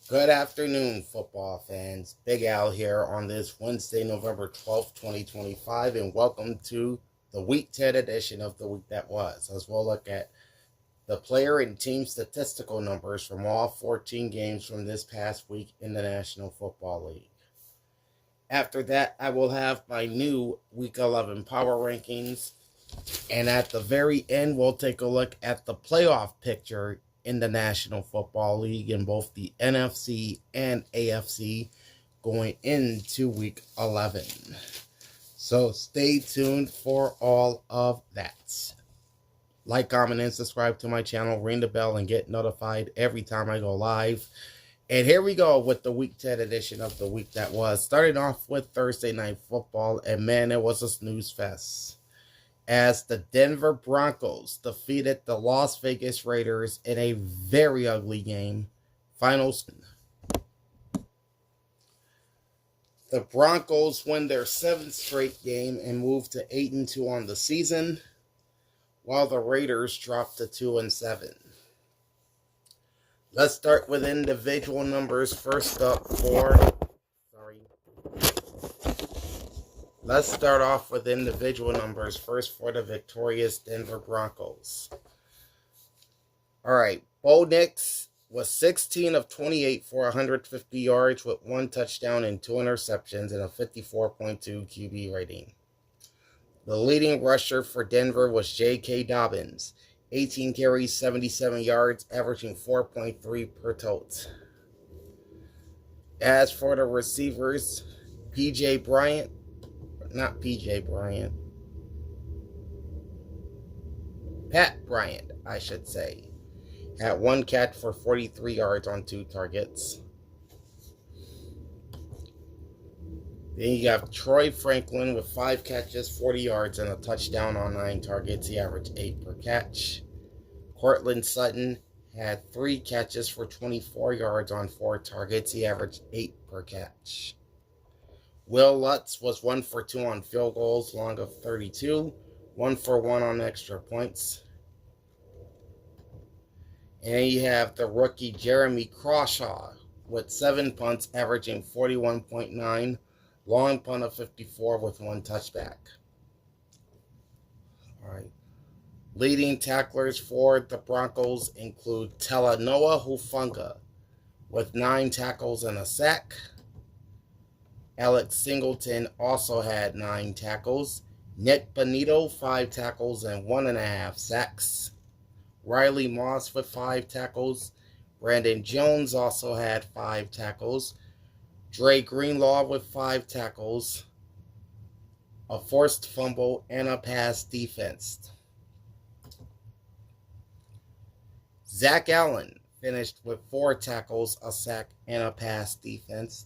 Good afternoon, football fans. Big Al here on this Wednesday, November 12th, 2025, and welcome to the Week 10 edition of the week that was, as we'll look at the player and team statistical numbers from all 14 games from this past week in the National Football League. After that, I will have my new Week 11 power rankings, and at the very end, we'll take a look at the playoff picture in the National Football League in both the NFC and AFC going into Week 11. So stay tuned for all of that. Like, comment, and subscribe to my channel. Ring the bell and get notified every time I go live. And here we go with the Week 10 edition of the week that was. Starting off with Thursday Night Football, and man, it was a snooze fest as the Denver Broncos defeated the Las Vegas Raiders in a very ugly game. Finals. The Broncos win their 7th straight game and move to 8-2 on the season, while the Raiders drop to 2-7. Let's start with individual numbers. Let's start off with individual numbers first for the victorious Denver Broncos. All right, Bo Nix was 16 of 28 for 150 yards with 1 touchdown and 2 interceptions and a 54.2 QB rating. The leading rusher for Denver was J.K. Dobbins, 18 carries, 77 yards, averaging 4.3 per tote. As for the receivers, Pat Bryant, I should say, had 1 catch for 43 yards on 2 targets. Then you have Troy Franklin with 5 catches, 40 yards, and a touchdown on 9 targets. He averaged 8 per catch. Courtland Sutton had 3 catches for 24 yards on 4 targets. He averaged 8 per catch. Will Lutz was 1 for 2 on field goals, long of 32, 1 for 1 on extra points. And you have the rookie Jeremy Crawshaw with 7 punts, averaging 41.9, long punt of 54 with 1 touchback. All right. Leading tacklers for the Broncos include Talanoa Hufanga with 9 tackles and a sack. Alex Singleton also had 9 tackles. Nick Bonito, 5 tackles and 1.5 sacks. Riley Moss with 5 tackles. Brandon Jones also had 5 tackles. Dre Greenlaw with 5 tackles. A forced fumble and a pass defense. Zach Allen finished with 4 tackles, a sack, and a pass defense.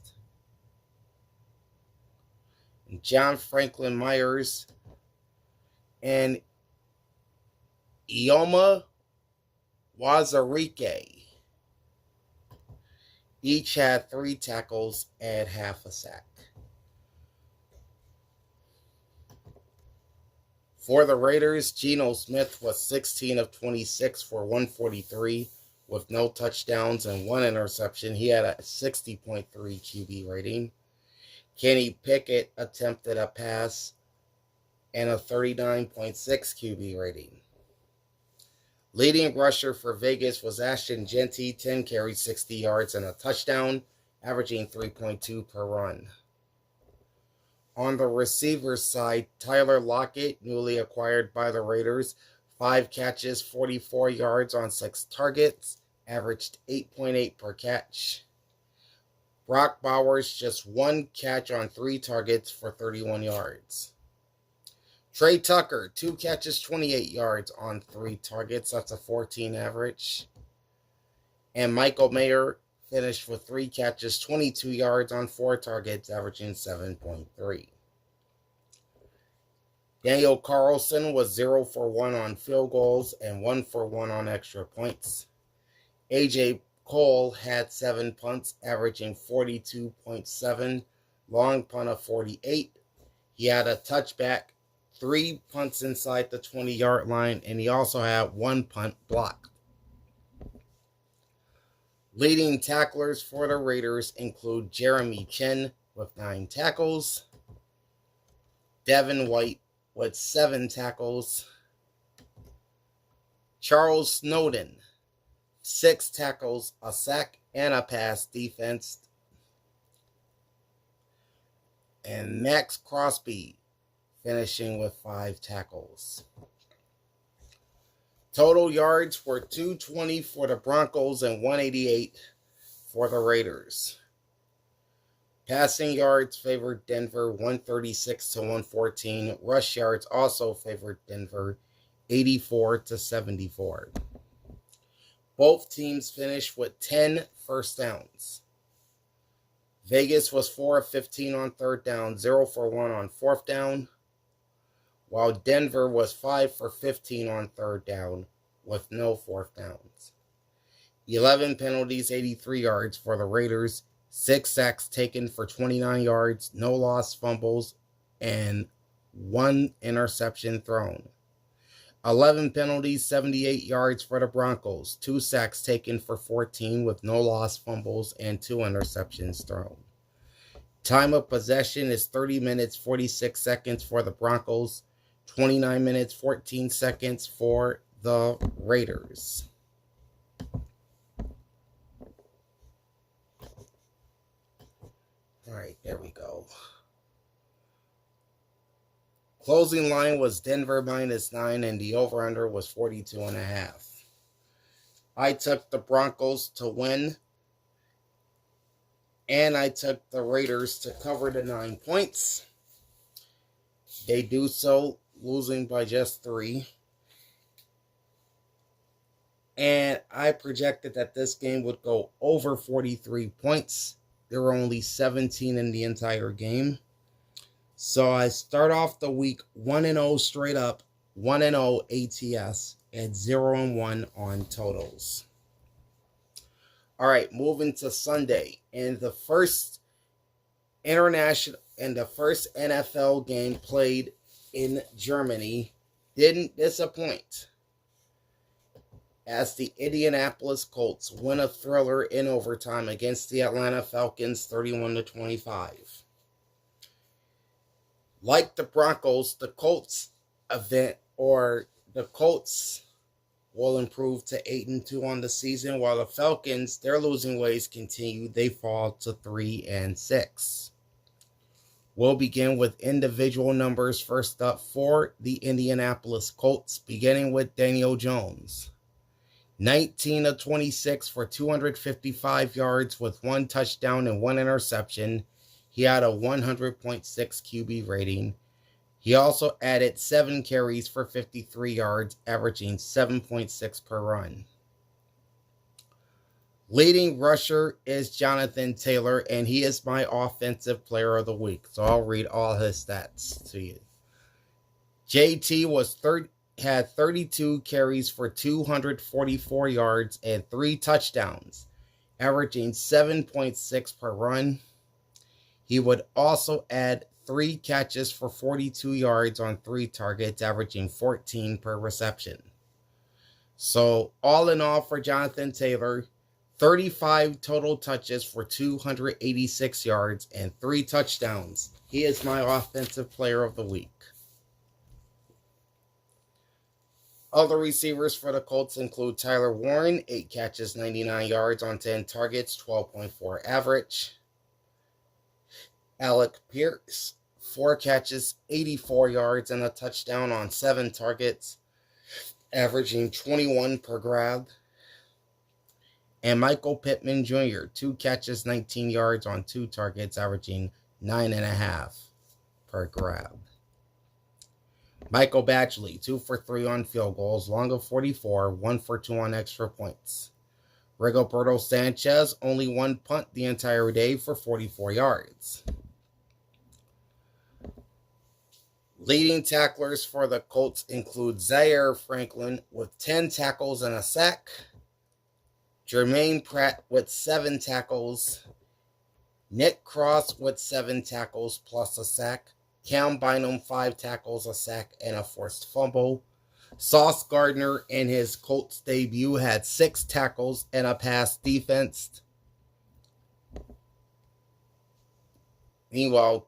John Franklin Myers and Ioma Wazarike each had 3 tackles and half a sack. For the Raiders, Geno Smith was 16 of 26 for 143 with no touchdowns and 1 interception. He had a 60.3 QB rating. Kenny Pickett attempted a pass and a 39.6 QB rating. Leading rusher for Vegas was Ashton Jeanty, 10 carries, 60 yards, and a touchdown, averaging 3.2 per run. On the receivers side, Tyler Lockett, newly acquired by the Raiders, 5 catches, 44 yards on 6 targets, averaged 8.8 per catch. Brock Bowers, just 1 catch on 3 targets for 31 yards. Trey Tucker, 2 catches, 28 yards on 3 targets. That's a 14 average. And Michael Mayer finished with 3 catches, 22 yards on 4 targets, averaging 7.3. Daniel Carlson was 0 for 1 on field goals and 1 for 1 on extra points. A.J. Cole had 7 punts, averaging 42.7, long punt of 48. He had a touchback, 3 punts inside the 20-yard line, and he also had 1 punt blocked. Leading tacklers for the Raiders include Jeremy Chinn with 9 tackles, Devin White with 7 tackles, Charles Snowden, 6 tackles, a sack, and a pass defense, and Max Crosby finishing with 5 tackles. Total yards were 220 for the Broncos and 188 for the Raiders. Passing yards favored Denver 136 to 114. Rush yards also favored Denver 84 to 74. Both teams finished with 10 first downs. Vegas was 4 of 15 on third down, 0 for 1 on fourth down, while Denver was 5 for 15 on third down with no fourth downs. 11 penalties, 83 yards for the Raiders, 6 sacks taken for 29 yards, no lost fumbles, and 1 interception thrown. 11 penalties, 78 yards for the Broncos, 2 sacks taken for 14 with no lost fumbles and 2 interceptions thrown. Time of possession is 30 minutes, 46 seconds for the Broncos, 29 minutes, 14 seconds for the Raiders. All right, there we go. Closing line was Denver -9, and the over-under was 42.5. I took the Broncos to win, and I took the Raiders to cover the 9 points. They do so, losing by just 3. And I projected that this game would go over 43 points. There were only 17 in the entire game. So I start off the week 1-0 straight up, 1-0 ATS, and 0-1 on totals. All right, moving to Sunday. And the first NFL game played in Germany didn't disappoint, as the Indianapolis Colts win a thriller in overtime against the Atlanta Falcons 31-25. Like the Broncos, the Colts will improve to 8-2 on the season, while the Falcons, their losing ways continue. They fall to 3-6. We'll begin with individual numbers first up for the Indianapolis Colts, beginning with Daniel Jones. 19 of 26 for 255 yards with 1 touchdown and 1 interception. He had a 100.6 QB rating. He also added 7 carries for 53 yards, averaging 7.6 per run. Leading rusher is Jonathan Taylor, and he is my offensive player of the week. So I'll read all his stats to you. JT had 32 carries for 244 yards and 3 touchdowns, averaging 7.6 per run. He would also add 3 catches for 42 yards on 3 targets, averaging 14 per reception. So all in all for Jonathan Taylor, 35 total touches for 286 yards and 3 touchdowns. He is my offensive player of the week. Other receivers for the Colts include Tyler Warren, 8 catches, 99 yards on 10 targets, 12.4 average. Alec Pierce, 4 catches, 84 yards, and a touchdown on 7 targets, averaging 21 per grab. And Michael Pittman Jr., 2 catches, 19 yards on 2 targets, averaging 9.5 per grab. Michael Badgley, 2 for 3 on field goals, long of 44, 1 for 2 on extra points. Rigoberto Sanchez, only 1 punt the entire day for 44 yards. Leading tacklers for the Colts include Zaire Franklin with 10 tackles and a sack, Jermaine Pratt with 7 tackles, Nick Cross with 7 tackles plus a sack, Cam Bynum 5 tackles, a sack, and a forced fumble. Sauce Gardner in his Colts debut had 6 tackles and a pass defense. Meanwhile,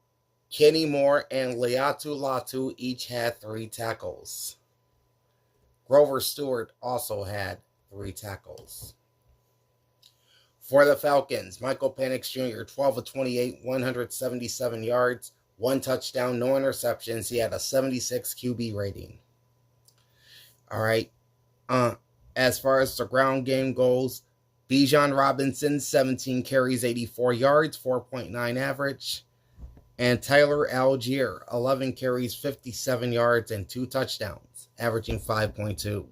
Kenny Moore and Laiatu Latu each had 3 tackles. Grover Stewart also had 3 tackles. For the Falcons, Michael Penix Jr., 12 of 28, 177 yards, 1 touchdown, no interceptions. He had a 76 QB rating. All right. As far as the ground game goes, Bijan Robinson, 17 carries, 84 yards, 4.9 average. And Tyler Algier, 11 carries, 57 yards, and 2 touchdowns, averaging 5.2.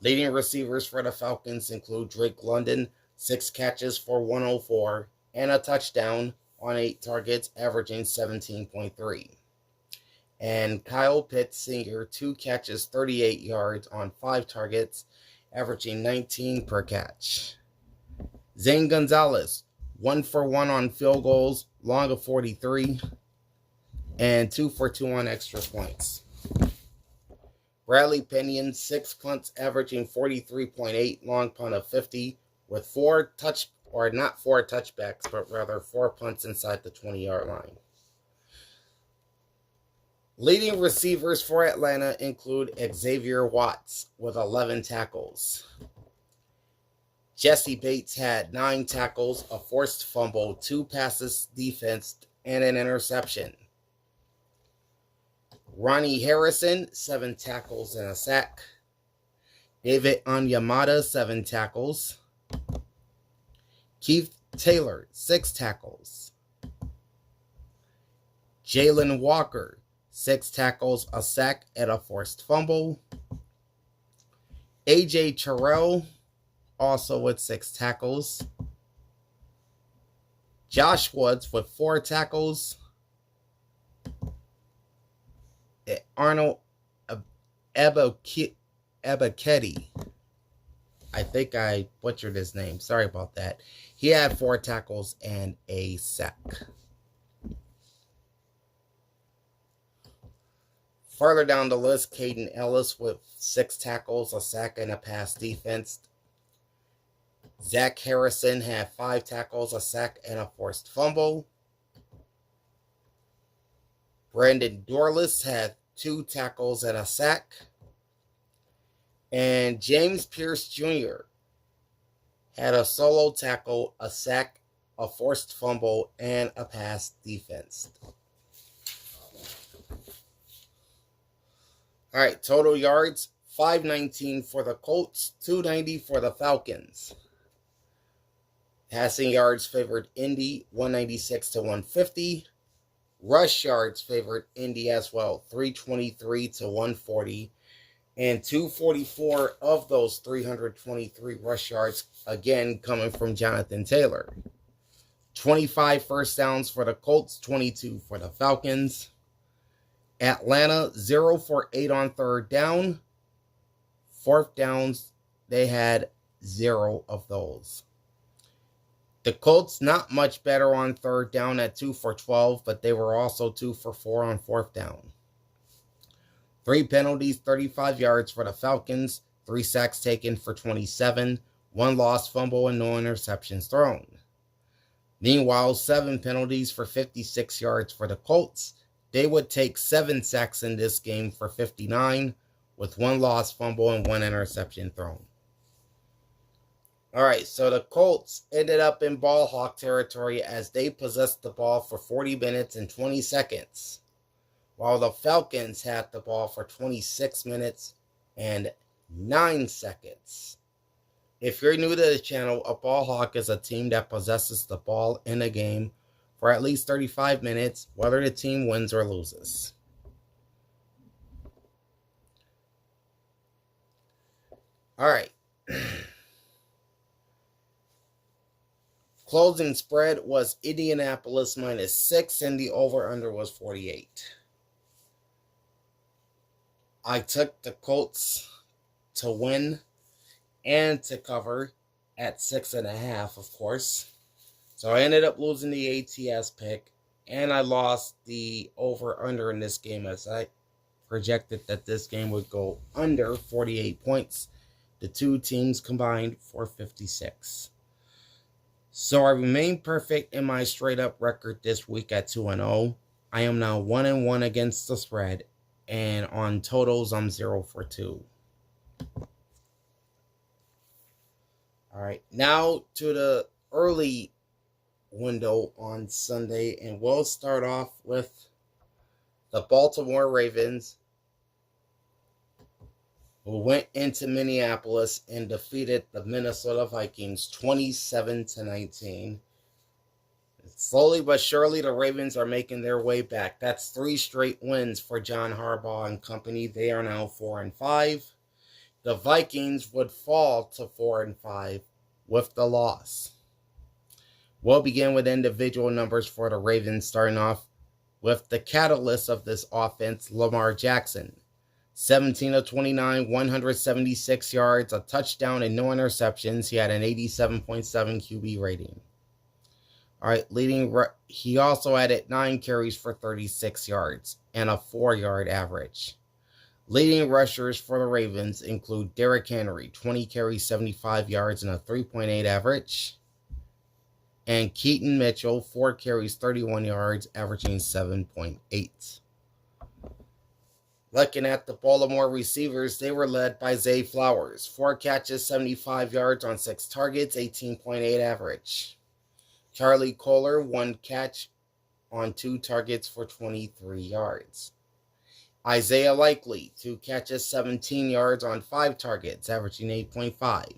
Leading receivers for the Falcons include Drake London, 6 catches for 104, and a touchdown on 8 targets, averaging 17.3. And Kyle Pitts Sr., 2 catches, 38 yards on 5 targets, averaging 19 per catch. Zane Gonzalez, 1 for 1 on field goals, long of 43, and 2 for 2 on extra points. Bradley Pinion, 6 punts, averaging 43.8, long punt of 50, with 4 touchbacks, but rather 4 punts inside the 20-yard line. Leading receivers for Atlanta include Xavier Watts with 11 tackles. Jesse Bates had 9 tackles, a forced fumble, 2 passes defense, and an interception. Ronnie Harrison, 7 tackles and a sack. David Onyemata, 7 tackles. Keith Taylor, 6 tackles. Jalen Walker, 6 tackles, a sack, and a forced fumble. A.J. Terrell, also with 6 tackles. Josh Woods with 4 tackles. Arnold Ebiketie. I think I butchered his name. Sorry about that. He had 4 tackles and a sack. Further down the list, Caden Ellis with 6 tackles, a sack, and a pass defense. Zach Harrison had 5 tackles, a sack, and a forced fumble. Brandon Dorlus had 2 tackles and a sack. And James Pierce Jr. had a solo tackle, a sack, a forced fumble, and a pass defense. All right, total yards, 519 for the Colts, 290 for the Falcons. Passing yards favored Indy, 196 to 150. Rush yards favored Indy as well, 323 to 140. And 244 of those 323 rush yards, again, coming from Jonathan Taylor. 25 first downs for the Colts, 22 for the Falcons. Atlanta, 0 for 8 on third down. Fourth downs, they had 0 of those. The Colts, not much better on third down at 2 for 12, but they were also 2 for 4 on fourth down. 3 penalties, 35 yards for the Falcons, 3 sacks taken for 27, 1 lost fumble, and no interceptions thrown. Meanwhile, 7 penalties for 56 yards for the Colts. They would take 7 sacks in this game for 59, with 1 lost fumble and 1 interception thrown. All right, so the Colts ended up in ball hawk territory as they possessed the ball for 40 minutes and 20 seconds, while the Falcons had the ball for 26 minutes and 9 seconds. If you're new to the channel, a ball hawk is a team that possesses the ball in a game for at least 35 minutes, whether the team wins or loses. All right. Closing spread was Indianapolis -6, and the over-under was 48. I took the Colts to win and to cover at 6.5, of course. So I ended up losing the ATS pick, and I lost the over-under in this game as I projected that this game would go under 48 points. The two teams combined for 56. So I remain perfect in my straight-up record this week at 2-0. I am now 1-1 against the spread, and on totals, I'm 0 for 2. All right, now to the early window on Sunday, and we'll start off with the Baltimore Ravens, who went into Minneapolis and defeated the Minnesota Vikings 27-19. Slowly but surely, the Ravens are making their way back. That's 3 straight wins for John Harbaugh and company. They are now 4-5. The Vikings would fall to 4-5 with the loss. We'll begin with individual numbers for the Ravens, starting off with the catalyst of this offense, Lamar Jackson. 17 of 29, 176 yards, a touchdown, and no interceptions. He had an 87.7 QB rating. All right, he also added 9 carries for 36 yards and a 4-yard average. Leading rushers for the Ravens include Derrick Henry, 20 carries, 75 yards, and a 3.8 average. And Keaton Mitchell, 4 carries, 31 yards, averaging 7.8. Looking at the Baltimore receivers, they were led by Zay Flowers. 4 catches, 75 yards on 6 targets, 18.8 average. Charlie Kolar, 1 catch on 2 targets for 23 yards. Isaiah Likely, 2 catches, 17 yards on 5 targets, averaging 8.5.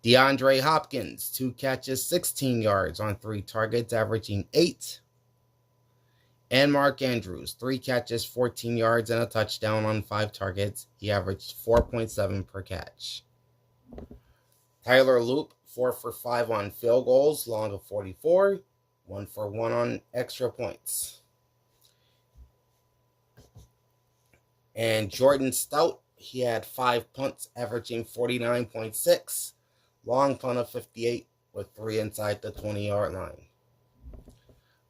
DeAndre Hopkins, 2 catches, 16 yards on 3 targets, averaging 8. And Mark Andrews, 3 catches, 14 yards, and a touchdown on 5 targets. He averaged 4.7 per catch. Tyler Loop, 4 for 5 on field goals, long of 44, 1 for 1 on extra points. And Jordan Stout, he had 5 punts, averaging 49.6, long punt of 58 with 3 inside the 20-yard line.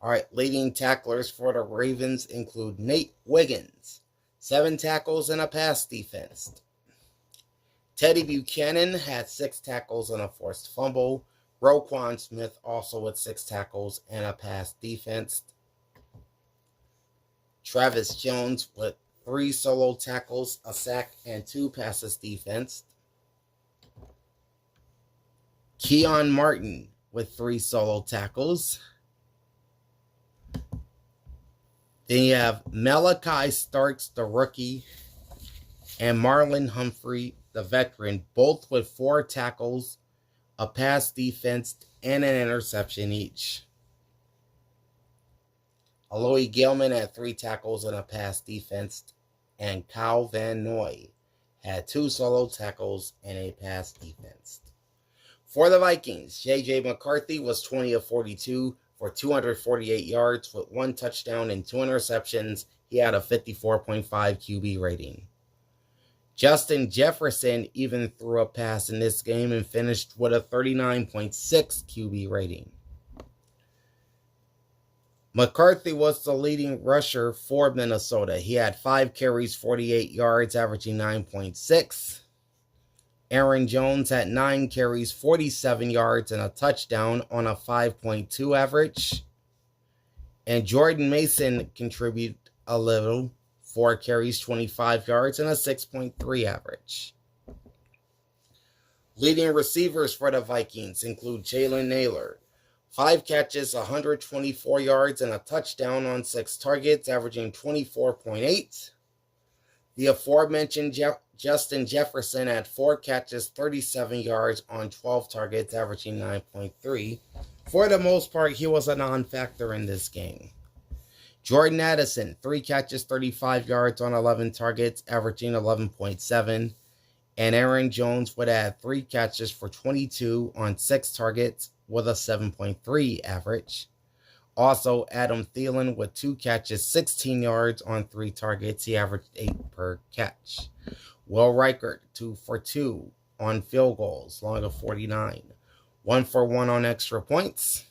All right, leading tacklers for the Ravens include Nate Wiggins, 7 tackles and a pass defense. Teddy Buchanan had 6 tackles and a forced fumble. Roquan Smith also with 6 tackles and a pass defense. Travis Jones with 3 solo tackles, a sack, and 2 passes defense. Keon Martin with 3 solo tackles. Then you have Malachi Starks, the rookie, and Marlon Humphrey, the veteran, both with 4 tackles, a pass defense, and an interception each. Aloy Gilman had 3 tackles and a pass defense, and Kyle Van Noy had 2 solo tackles and a pass defense. For the Vikings, J.J. McCarthy was 20 of 42 for 248 yards with 1 touchdown and 2 interceptions. He had a 54.5 QB rating. Justin Jefferson even threw a pass in this game and finished with a 39.6 QB rating. McCarthy was the leading rusher for Minnesota. He had 5 carries, 48 yards, averaging 9.6. Aaron Jones had 9 carries, 47 yards, and a touchdown on a 5.2 average. And Jordan Mason contributed a little, 4 carries, 25 yards, and a 6.3 average. Leading receivers for the Vikings include Jalen Naylor, 5 catches, 124 yards, and a touchdown on 6 targets, averaging 24.8. The aforementioned Justin Jefferson had 4 catches, 37 yards on 12 targets, averaging 9.3. For the most part, he was a non-factor in this game. Jordan Addison, 3 catches, 35 yards on 11 targets, averaging 11.7. And Aaron Jones would add 3 catches for 22 on 6 targets with a 7.3 average. Also, Adam Thielen with 2 catches, 16 yards on 3 targets. He averaged 8 per catch. Will Reichert, 2 for 2 on field goals, long of 49. 1 for 1 on extra points.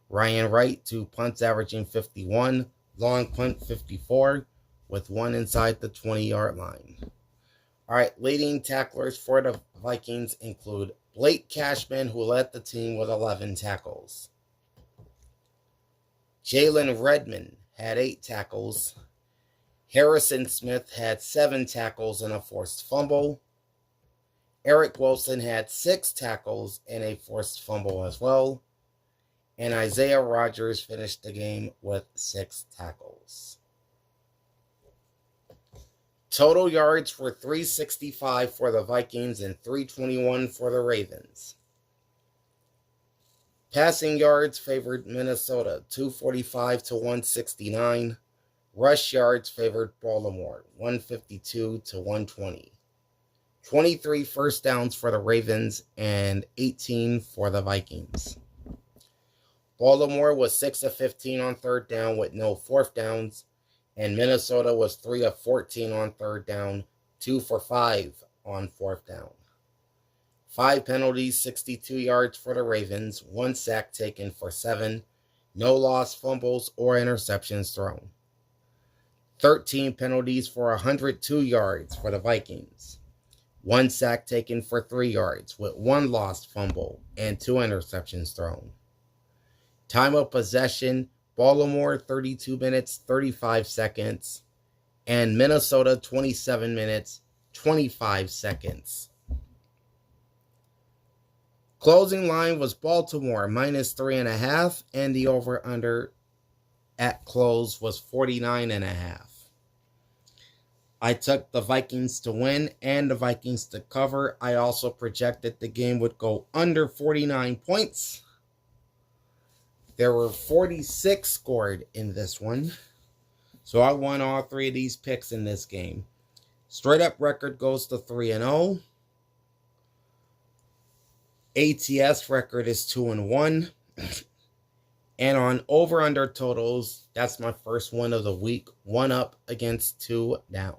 Ryan Wright, 2 punts, averaging 51. Long punt, 54. with one inside the 20-yard line. All right, leading tacklers for the Vikings include Blake Cashman, who led the team with 11 tackles. Jalen Redmond had 8 tackles. Harrison Smith had 7 tackles and a forced fumble. Eric Wilson had 6 tackles and a forced fumble as well. And Isaiah Rodgers finished the game with 6 tackles. Total yards were 365 for the Vikings and 321 for the Ravens. Passing yards favored Minnesota, 245 to 169. Rush yards favored Baltimore, 152 to 120. 23 first downs for the Ravens and 18 for the Vikings. Baltimore was 6 of 15 on third down with no fourth downs, and Minnesota was 3 of 14 on third down, 2 for 5 on fourth down. 5 penalties, 62 yards for the Ravens, 1 sack taken for 7, no lost fumbles or interceptions thrown. 13 penalties for 102 yards for the Vikings. 1 sack taken for 3 yards with 1 lost fumble and 2 interceptions thrown. Time of possession, Baltimore 32 minutes, 35 seconds, and Minnesota 27 minutes, 25 seconds. Closing line was Baltimore minus 3.5, and the over-under at close was 49.5. I took the Vikings to win and the Vikings to cover. I also projected the game would go under 49 points. There were 46 scored in this one. So I won all 3 of these picks in this game. Straight up record goes to 3-0. ATS record is 2-1. And on over-under totals, that's my first one of the week. 1 up against 2 down.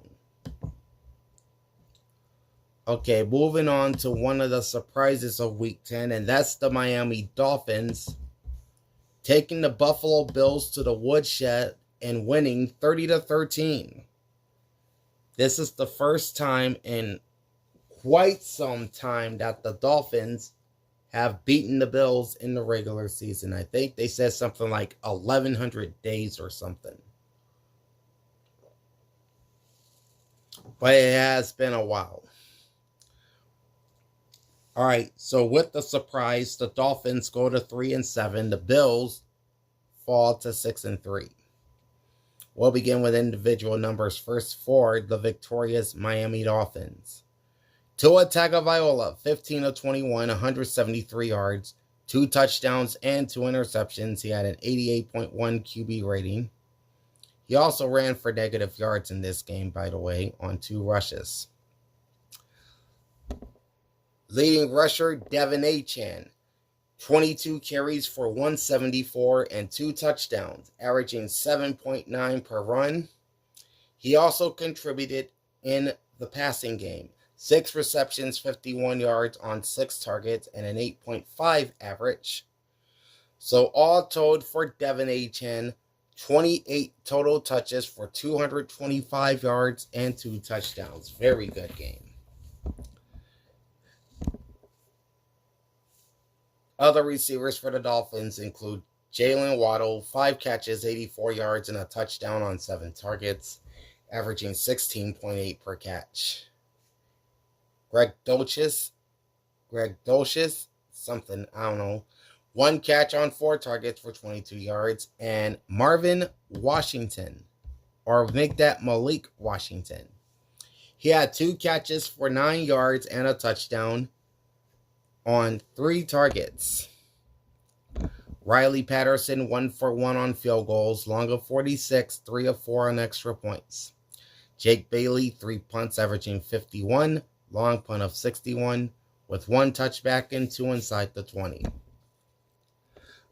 Okay, moving on to one of the surprises of Week 10, and that's the Miami Dolphins taking the Buffalo Bills to the woodshed and winning 30-13. This is the first time in quite some time that the Dolphins have beaten the Bills in the regular season. I think they said something like 1,100 days or something. But it has been a while. All right, so with the surprise, the Dolphins go to 3-7. The Bills fall to 6-3. We'll begin with individual numbers first for the victorious Miami Dolphins. Tua Tagovailoa, 15 of 21, 173 yards, 2 touchdowns, and 2 interceptions. He had an 88.1 QB rating. He also ran for negative yards in this game, by the way, on 2 rushes. Leading rusher, Devin Achane, 22 carries for 174 and 2 touchdowns, averaging 7.9 per run. He also contributed in the passing game. 6 receptions, 51 yards on 6 targets, and an 8.5 average. So all told for Devin Achane, 28 total touches for 225 yards and 2 touchdowns. Very good game. Other receivers for the Dolphins include Jalen Waddle, 5 catches, 84 yards, and a touchdown on 7 targets, averaging 16.8 per catch. Greg Dulcich, something, I don't know. 1 catch on 4 targets for 22 yards. And Marvin Washington, or make that Malik Washington. He had 2 catches for 9 yards and a touchdown on 3 targets. Riley Patterson, 1 for 1 on field goals. Long of 46, 3 of 4 on extra points. Jake Bailey, 3 punts, averaging 51. Long punt of 61, with 1 touchback and 2 inside the 20.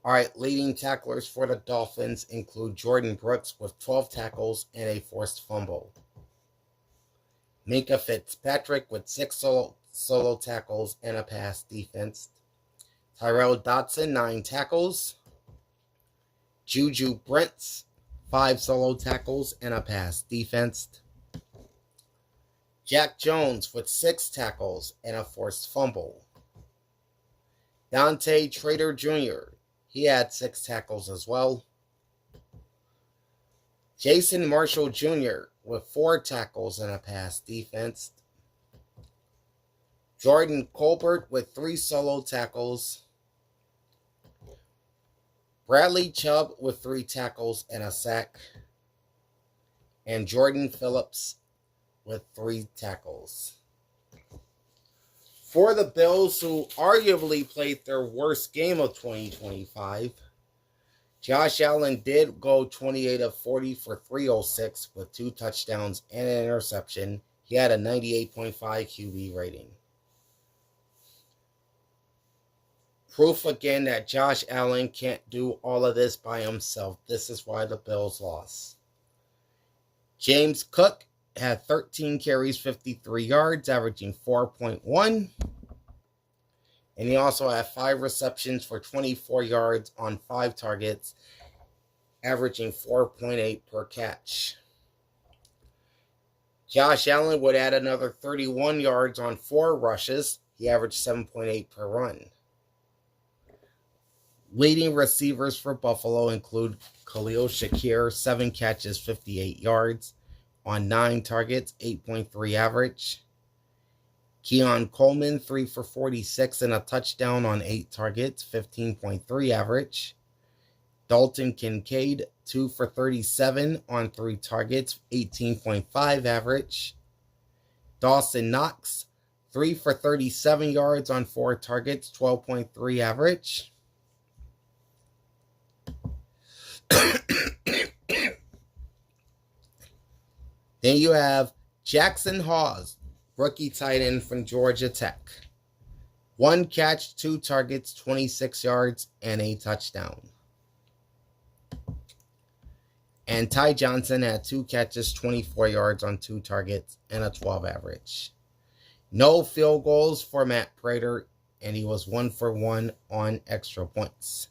All right, leading tacklers for the Dolphins include Jordan Brooks with 12 tackles and a forced fumble. Minkah Fitzpatrick with 6 solo tackles and a pass defense. Tyrell Dodson, 9 tackles. Juju Brents, 5 solo tackles and a pass defense. Jack Jones with 6 tackles and a forced fumble. Dante Trader Jr., he had 6 tackles as well. Jason Marshall Jr. with 4 tackles and a pass defense. Jordan Colbert with 3 solo tackles. Bradley Chubb with 3 tackles and a sack. And Jordan Phillips with 3 tackles. For the Bills, who arguably played their worst game of 2025, Josh Allen did go 28 of 40 for 306 with 2 touchdowns and an interception. He had a 98.5 QB rating. Proof again that Josh Allen can't do all of this by himself. This is why the Bills lost. James Cook had 13 carries, 53 yards, averaging 4.1. And he also had 5 receptions for 24 yards on 5 targets, averaging 4.8 per catch. Josh Allen would add another 31 yards on 4 rushes. He averaged 7.8 per run. Leading receivers for Buffalo include Khalil Shakir, 7 catches, 58 yards on 9 targets, 8.3 average. Keon Coleman, 3 for 46 and a touchdown on 8 targets, 15.3 average. Dalton Kincaid, 2 for 37 on 3 targets, 18.5 average. Dawson Knox, 3 for 37 yards on 4 targets, 12.3 average. Then you have Jackson Hawes, rookie tight end from Georgia Tech. 1 catch, 2 targets, 26 yards, and a touchdown. And Ty Johnson had 2 catches, 24 yards on 2 targets, and a 12 average. No field goals for Matt Prater, and he was 1 for 1 on extra points.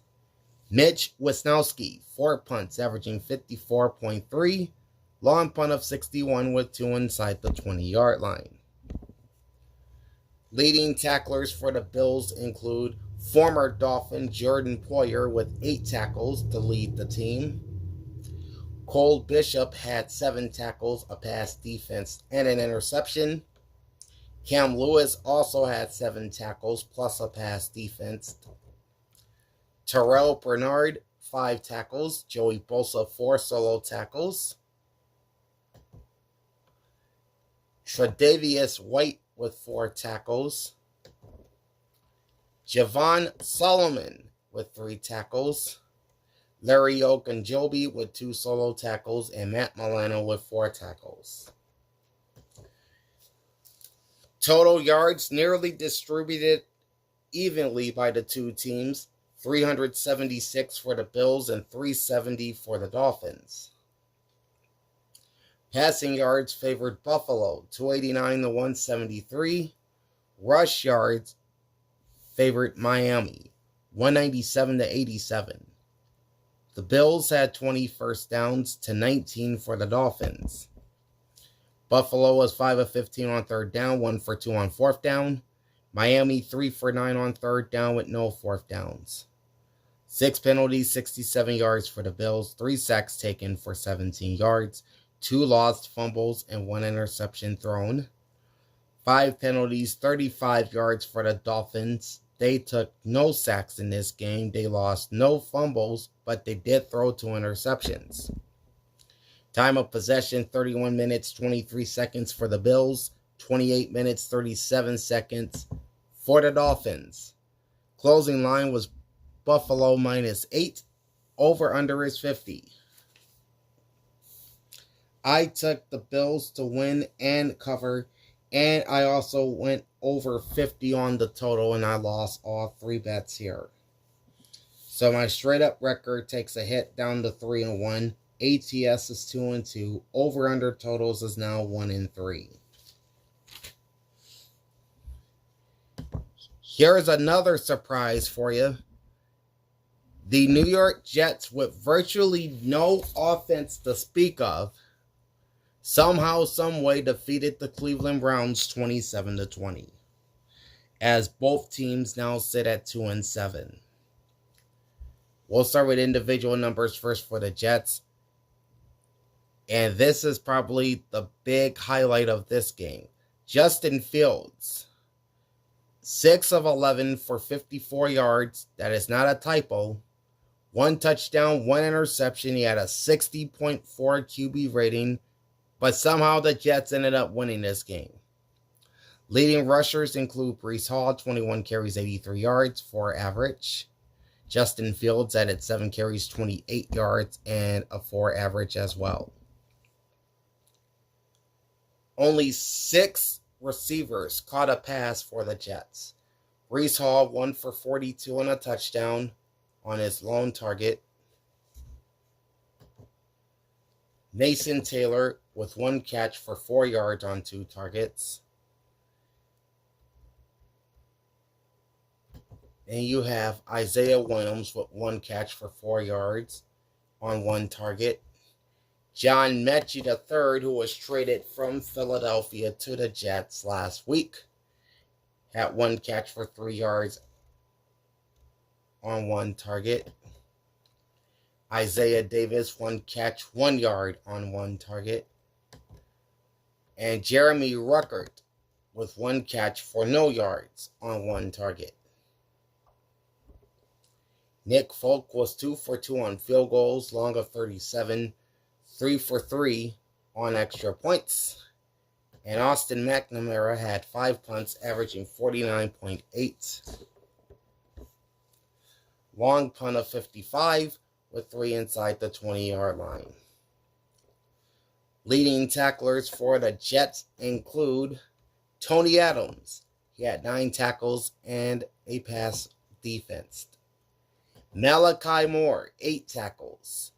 Mitch Wisnowski, 4 punts, averaging 54.3. Long punt of 61 with 2 inside the 20-yard line. Leading tacklers for the Bills include former Dolphin Jordan Poyer with 8 tackles to lead the team. Cole Bishop had 7 tackles, a pass defense, and an interception. Cam Lewis also had 7 tackles plus a pass defense. Terrell Bernard, 5 tackles. Joey Bosa, 4 solo tackles. Tre'Davious White with 4 tackles. Javon Solomon with 3 tackles. Larry Ogunjobi with 2 solo tackles. And Matt Milano with 4 tackles. Total yards nearly distributed evenly by the 2 teams. 376 for the Bills and 370 for the Dolphins. Passing yards favored Buffalo, 289 to 173. Rush yards favored Miami, 197 to 87. The Bills had 20 first downs to 19 for the Dolphins. Buffalo was 5 of 15 on 3rd down, 1 for 2 on 4th down. Miami 3 for 9 on 3rd down with no 4th downs. 6 penalties, 67 yards for the Bills, 3 sacks taken for 17 yards, 2 lost fumbles, and 1 interception thrown. 5 penalties, 35 yards for the Dolphins. They took no sacks in this game. They lost no fumbles, but they did throw 2 interceptions. Time of possession, 31 minutes, 23 seconds for the Bills, 28 minutes, 37 seconds for the Dolphins. Closing line was Buffalo -8. Over-under is 50. I took the Bills to win and cover, and I also went over 50 on the total, and I lost all 3 bets here. So my straight-up record takes a hit down to 3-1. ATS is 2-2. Over-under totals is now 1-3. Here's another surprise for you. The New York Jets, with virtually no offense to speak of, somehow, someway defeated the Cleveland Browns 27-20, as both teams now sit at 2-7. We'll start with individual numbers first for the Jets. And this is probably the big highlight of this game. Justin Fields, 6 of 11 for 54 yards. That is not a typo. 1 touchdown, 1 interception. He had a 60.4 QB rating, but somehow the Jets ended up winning this game. Leading rushers include Breece Hall, 21 carries, 83 yards, 4 average. Justin Fields added 7 carries, 28 yards, and a 4 average as well. Only 6 receivers caught a pass for the Jets. Breece Hall, 1 for 42 and a touchdown on his lone target. Mason Taylor with 1 catch for 4 yards on 2 targets. And you have Isaiah Williams with 1 catch for 4 yards on 1 target. John Mechie III, who was traded from Philadelphia to the Jets last week, had 1 catch for 3 yards on 1 target. Isaiah Davis, 1 catch, 1 yard on 1 target. And Jeremy Ruckert with 1 catch for no yards on 1 target. Nick Folk was 2 for 2 on field goals, long of 37, 3 for 3 on extra points. And Austin McNamara had 5 punts, averaging 49.8. Long punt of 55 with 3 inside the 20-yard line. Leading tacklers for the Jets include Tony Adams. He had 9 tackles and a pass defense. Malachi Moore, 8 tackles.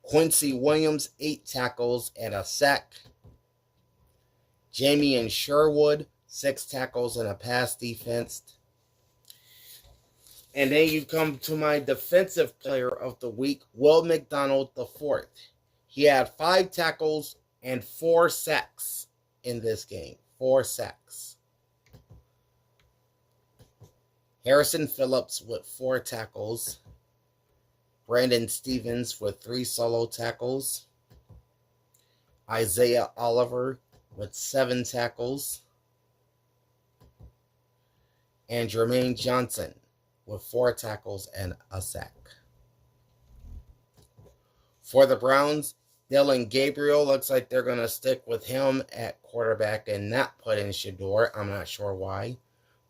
Quincy Williams, 8 tackles and a sack. Jamie Sherwood, 6 tackles and a pass defense. And then you come to my defensive player of the week, Will McDonald IV. He had 5 tackles and 4 sacks in this game. 4 sacks. Harrison Phillips with 4 tackles. Brandon Stevens with 3 solo tackles. Isaiah Oliver with 7 tackles. And Jermaine Johnson with 4 tackles and a sack. For the Browns, Dillon Gabriel looks like they're going to stick with him at quarterback and not put in Shedeur. I'm not sure why.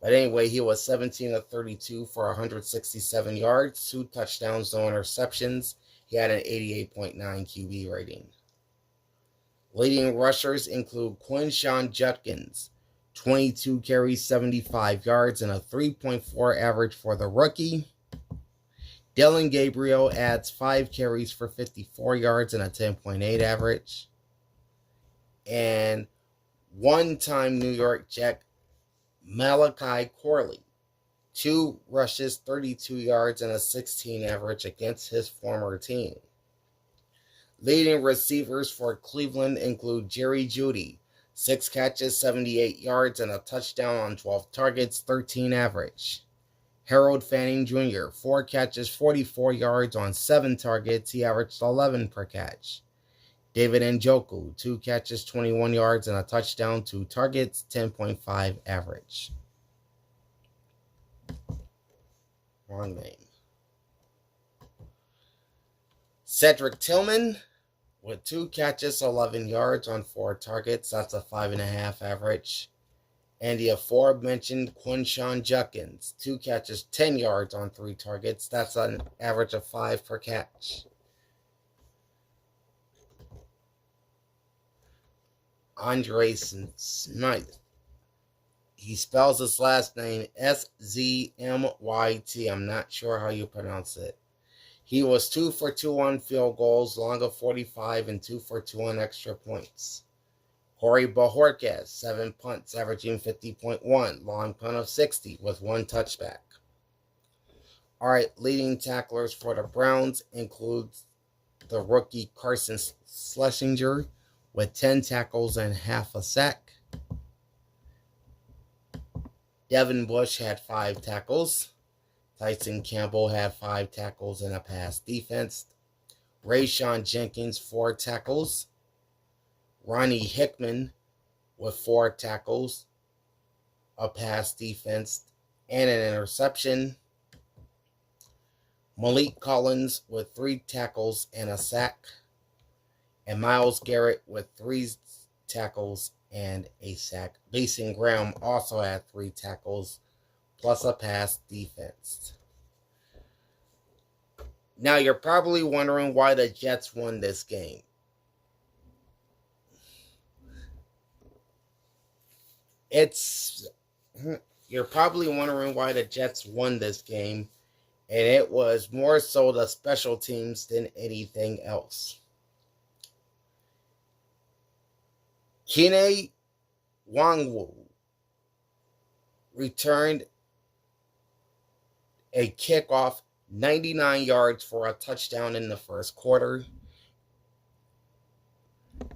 But anyway, he was 17 of 32 for 167 yards, 2 touchdowns, no interceptions. He had an 88.9 QB rating. Leading rushers include Quinshon Judkins, 22 carries, 75 yards, and a 3.4 average for the rookie. Dillon Gabriel adds 5 carries for 54 yards and a 10.8 average. And one-time New York Jet Malachi Corley, 2 rushes, 32 yards, and a 16 average against his former team. Leading receivers for Cleveland include Jerry Jeudy, 6 catches, 78 yards, and a touchdown on 12 targets, 13 average. Harold Fanning Jr., 4 catches, 44 yards on 7 targets. He averaged 11 per catch. David Njoku, 2 catches, 21 yards, and a touchdown, 2 targets, 10.5 average. Wrong name. Cedric Tillman with 2 catches, 11 yards on 4 targets. That's a 5.5 average. And the aforementioned Quinshon Judkins, 2 catches, 10 yards on 3 targets. That's an average of 5 per catch. Andre Smythe. He spells his last name S-Z-M-Y-T. I'm not sure how you pronounce it. He was 2 for 2 on field goals, long of 45, and 2 for 2 on extra points. Corey Bojorquez, 7 punts, averaging 50.1, long punt of 60 with 1 touchback. All right, leading tacklers for the Browns includes the rookie Carson Schlesinger with 10 tackles and half a sack. Devin Bush had 5 tackles. Tyson Campbell had 5 tackles and a pass defense. Rayshawn Jenkins, 4 tackles. Ronnie Hickman with 4 tackles, a pass defense, and an interception. Malik Collins with 3 tackles and a sack. And Myles Garrett with 3 tackles and a sack. Mason Graham also had 3 tackles plus a pass defense. Now you're probably wondering why the Jets won this game. You're probably wondering why the Jets won this game, and it was more so the special teams than anything else. Kene Nwangwu returned a kickoff 99 yards for a touchdown in the first quarter.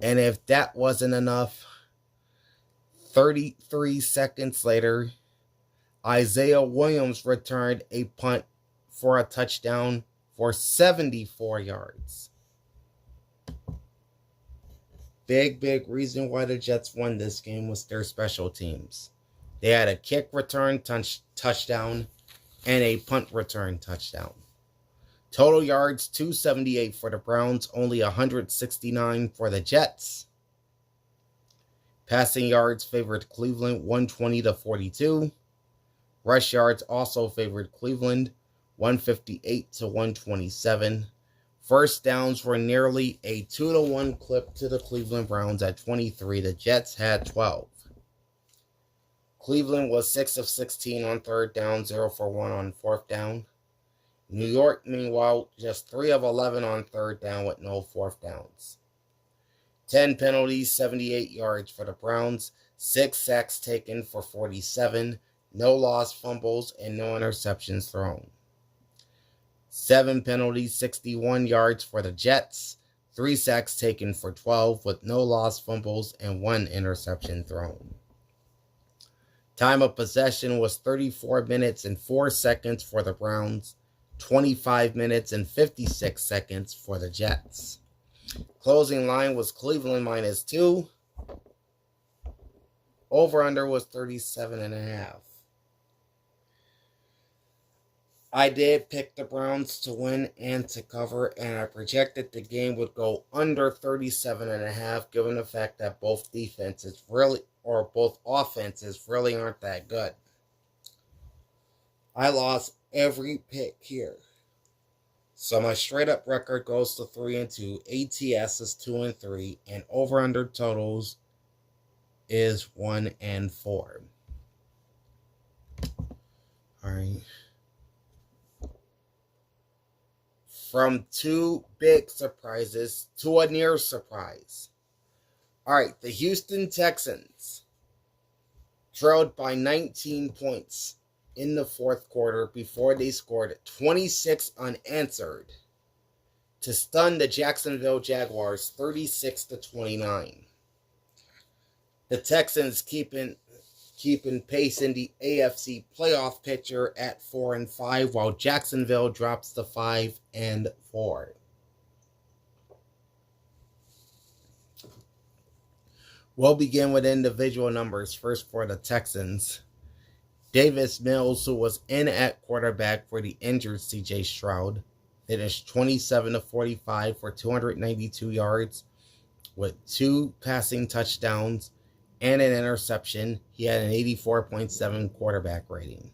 And if that wasn't enough, 33 seconds later, Isaiah Williams returned a punt for a touchdown for 74 yards. Big reason why the Jets won this game was their special teams. They had a kick return touchdown and a punt return touchdown. Total yards, 278 for the Browns, only 169 for the Jets. Passing yards favored Cleveland, 120-42. Rush yards also favored Cleveland, 158-127. First downs were nearly a 2-1 clip to the Cleveland Browns at 23. The Jets had 12. Cleveland was 6 of 16 on third down, 0 for 1 on fourth down. New York, meanwhile, just 3 of 11 on third down with no fourth downs. 10 penalties, 78 yards for the Browns, 6 sacks taken for 47, no lost fumbles, and no interceptions thrown. 7 penalties, 61 yards for the Jets, 3 sacks taken for 12 with no lost fumbles and 1 interception thrown. Time of possession was 34 minutes and 4 seconds for the Browns, 25 minutes and 56 seconds for the Jets. Closing line was Cleveland -2. Over-under was 37.5. I did pick the Browns to win and to cover, and I projected the game would go under 37.5, given the fact that both offenses really aren't that good. I lost every pick here. So my straight up record goes to 3-2. ATS is 2-3, and over under totals is 1-4. All right. From 2 big surprises to a near surprise. All right, the Houston Texans trailed by 19 points in the fourth quarter before they scored 26 unanswered to stun the Jacksonville Jaguars 36-29. The Texans keeping pace in the AFC playoff picture at 4-5, while Jacksonville drops to 5-4. We'll begin with individual numbers. First for the Texans. Davis Mills, who was in at quarterback for the injured C.J. Stroud, finished 27-45 for 292 yards with 2 passing touchdowns and an interception. He had an 84.7 quarterback rating.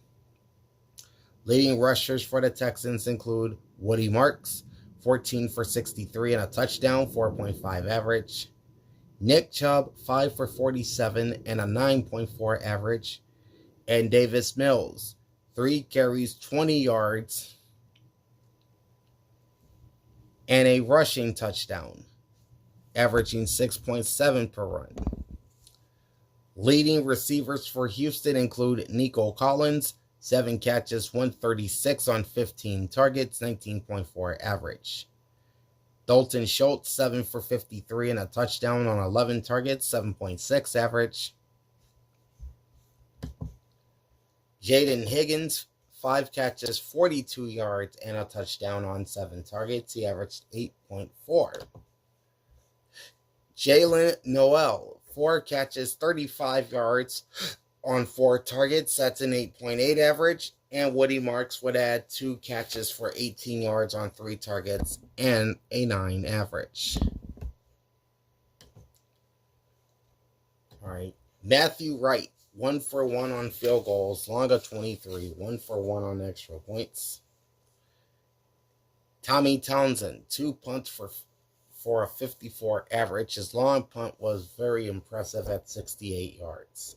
Leading rushers for the Texans include Woody Marks, 14 for 63 and a touchdown, 4.5 average. Nick Chubb, 5 for 47 and a 9.4 average. And Davis Mills, 3 carries, 20 yards, and a rushing touchdown, averaging 6.7 per run. Leading receivers for Houston include Nico Collins, 7 catches, 136 on 15 targets, 19.4 average. Dalton Schultz, 7 for 53 and a touchdown on 11 targets, 7.6 average. Jaden Higgins, 5 catches, 42 yards, and a touchdown on 7 targets. He averaged 8.4. Jalen Noel, 4 catches, 35 yards on 4 targets. That's an 8.8 average. And Woody Marks would add 2 catches for 18 yards on 3 targets and a 9 average. All right. Matthew Wright, 1 for 1 on field goals, long of 23, 1 for 1 on extra points. Tommy Townsend, 2 punts for a 54 average. His long punt was very impressive at 68 yards.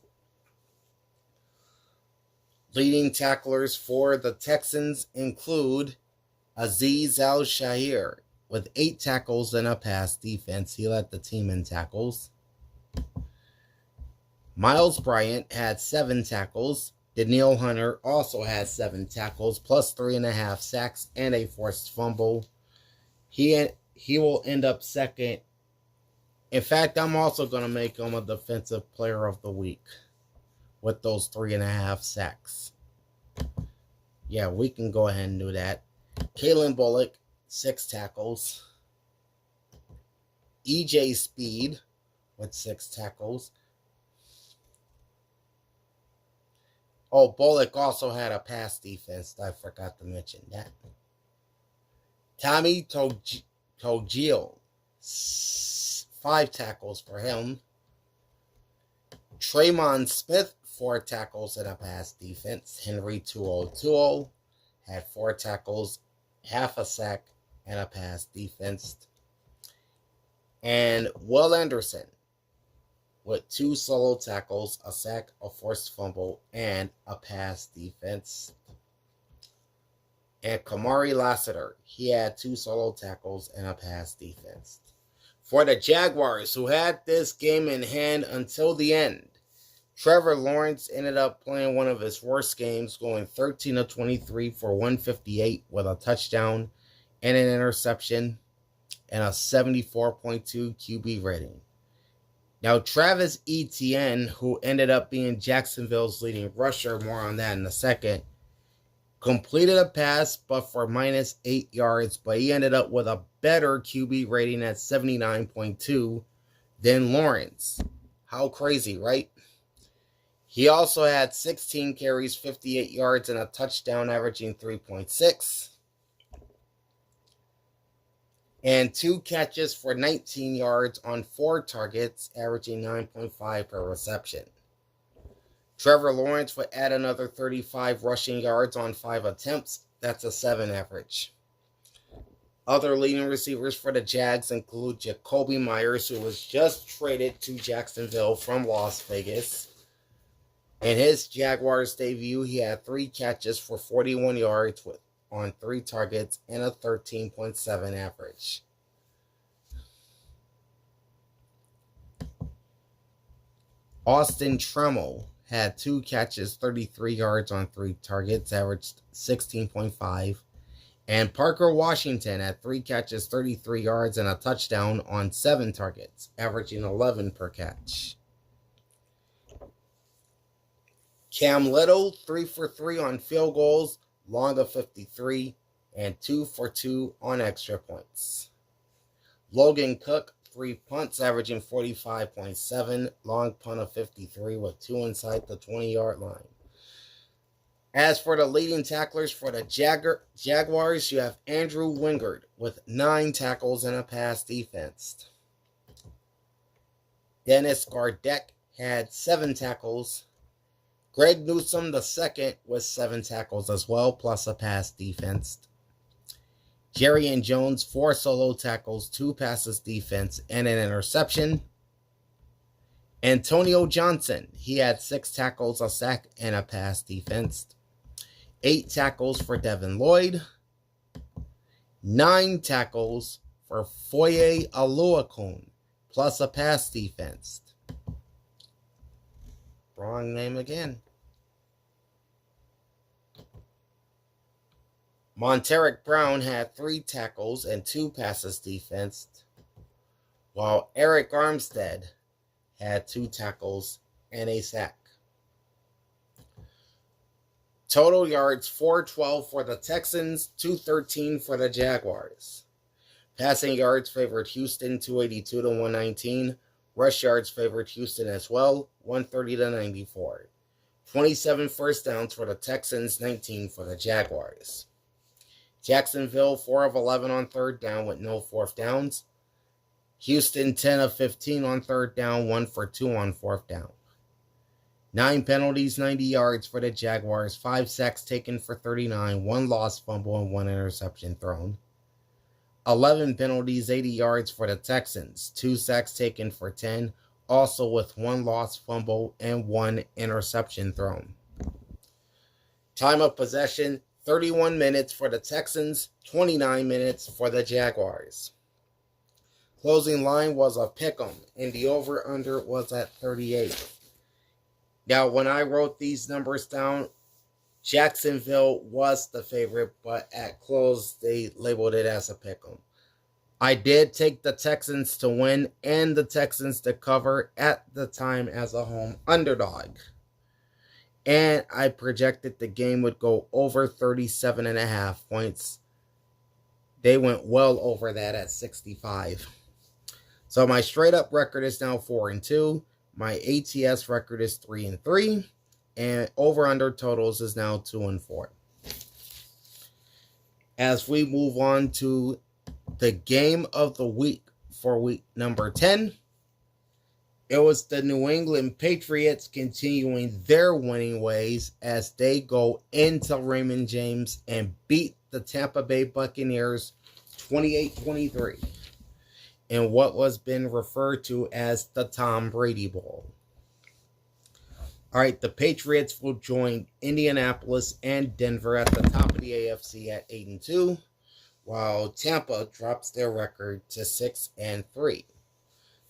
Leading tacklers for the Texans include Azeez Al-Shaair with 8 tackles and a pass defense. He led the team in tackles. Miles Bryant had 7 tackles. Danielle Hunter also had 7 tackles, plus 3.5 sacks and a forced fumble. He will end up second. In fact, I'm also going to make him a defensive player of the week with those 3.5 sacks. Yeah, we can go ahead and do that. Kalen Bullock, 6 tackles. EJ Speed with 6 tackles. Oh, Bullock also had a pass defense. I forgot to mention that. Tommy Togiel, 5 tackles for him. Tremon Smith, 4 tackles and a pass defense. Henry Tuo had 4 tackles, half a sack, and a pass defense. And Will Anderson with 2 solo tackles, a sack, a forced fumble, and a pass defense. And Kamari Lassiter, he had 2 solo tackles and a pass defense. For the Jaguars, who had this game in hand until the end, Trevor Lawrence ended up playing one of his worst games, going 13 of 23 for 158 with a touchdown and an interception and a 74.2 QB rating. Now, Travis Etienne, who ended up being Jacksonville's leading rusher, more on that in a second, completed a pass, but for minus 8 yards, but he ended up with a better QB rating at 79.2 than Lawrence. How crazy, right? He also had 16 carries, 58 yards, and a touchdown, averaging 3.6. And 2 catches for 19 yards on 4 targets, averaging 9.5 per reception. Trevor Lawrence would add another 35 rushing yards on 5 attempts. That's a 7 average. Other leading receivers for the Jags include Jacoby Myers, who was just traded to Jacksonville from Las Vegas. In his Jaguars debut, he had 3 catches for 41 yards on 3 targets and a 13.7 average. Austin Trammell had 2 catches, 33 yards on 3 targets, averaged 16.5. And Parker Washington had 3 catches, 33 yards, and a touchdown on 7 targets, averaging 11 per catch. Cam Little, 3 for 3 on field goals, long of 53, and 2 for 2 on extra points. Logan Cook, 3 punts, averaging 45.7, long punt of 53 with 2 inside the 20-yard line. As for the leading tacklers for the Jaguars, you have Andrew Wingard with 9 tackles and a pass defense. Dennis Gardeck had 7 tackles. Greg Newsome II with 7 tackles as well, plus a pass defense. Jerry Jones, 4 solo tackles, 2 passes defense, and an interception. Antonio Johnson, he had 6 tackles, a sack, and a pass defense. 8 tackles for Devin Lloyd. 9 tackles for Foye Oluokun, plus a pass defense. Wrong name again. Monteric Brown had 3 tackles and 2 passes defensed, while Eric Armstead had 2 tackles and a sack. Total yards 412 for the Texans, 213 for the Jaguars. Passing yards favored Houston 282 to 119. Rush yards favored Houston as well, 130 to 94. 27 first downs for the Texans, 19 for the Jaguars. Jacksonville 4 of 11 on third down with no fourth downs. Houston 10 of 15 on third down, 1 for 2 on fourth down. 9 penalties, 90 yards for the Jaguars, 5 sacks taken for 39, 1 lost fumble, and 1 interception thrown. 11 penalties, 80 yards for the Texans, 2 sacks taken for 10, also with 1 lost fumble and 1 interception thrown. Time of possession, 31 minutes for the Texans, 29 minutes for the Jaguars. Closing line was a pick'em, and the over-under was at 38. Now, when I wrote these numbers down, Jacksonville was the favorite, but at close, they labeled it as a pick'em. I did take the Texans to win and the Texans to cover at the time as a home underdog. And I projected the game would go over 37.5 points. They went well over that at 65. So my straight-up record is now 4-2. My ATS record is 3-3, and over/under totals is now 2-4. As we move on to the game of the week for week number 10, it was the New England Patriots continuing their winning ways as they go into Raymond James and beat the Tampa Bay Buccaneers 28-23. In what was been referred to as the Tom Brady Bowl. All right, the Patriots will join Indianapolis and Denver at the top of the AFC at 8-2, while Tampa drops their record to 6-3.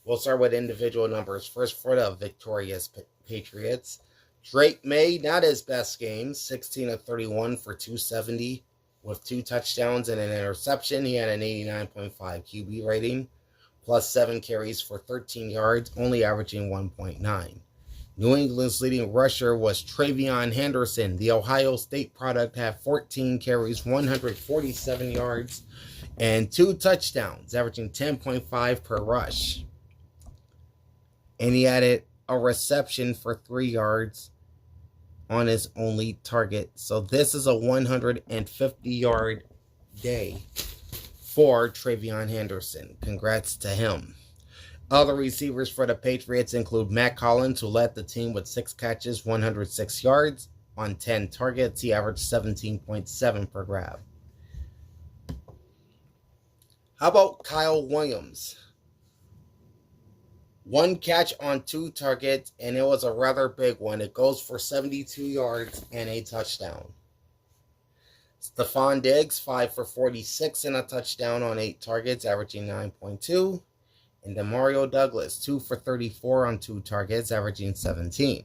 We'll start with individual numbers. First for the victorious Patriots. Drake May, not his best game, 16 of 31 for 270 with 2 touchdowns and an interception. He had an 89.5 QB rating. Plus 7 carries for 13 yards, only averaging 1.9. New England's leading rusher was Travion Henderson. The Ohio State product had 14 carries, 147 yards, and 2 touchdowns, averaging 10.5 per rush. And he added a reception for 3 yards on his only target. So this is a 150-yard day for Travion Henderson. Congrats to him. Other receivers for the Patriots include Matt Collins, who led the team with 6 catches, 106 yards on 10 targets. He averaged 17.7 per grab. How about Kyle Williams? 1 catch on 2 targets, and it was a rather big one. It goes for 72 yards and a touchdown. Stephon Diggs, 5 for 46 and a touchdown on 8 targets, averaging 9.2. And Demario Douglas, 2 for 34 on 2 targets, averaging 17.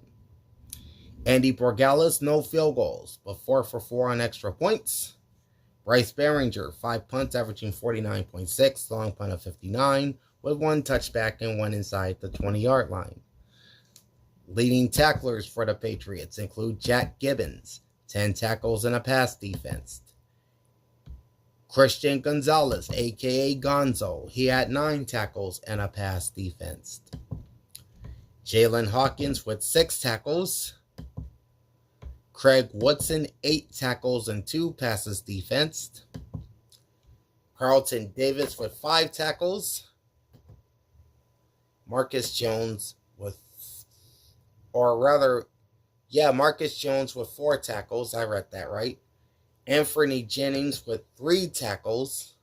Andy Borregales, no field goals, but 4 for 4 on extra points. Bryce Behringer, 5 punts, averaging 49.6, long punt of 59, with 1 touchback and 1 inside the 20-yard line. Leading tacklers for the Patriots include Jack Gibbons, 10 tackles and a pass defense. Christian Gonzalez, a.k.a. Gonzo, he had 9 tackles and a pass defense. Jalen Hawkins with 6 tackles. Craig Woodson, 8 tackles and 2 passes defensed. Carlton Davis with 5 tackles. Marcus Jones with, Marcus Jones with 4 tackles. I read that right. Anthony Jennings with 3 tackles.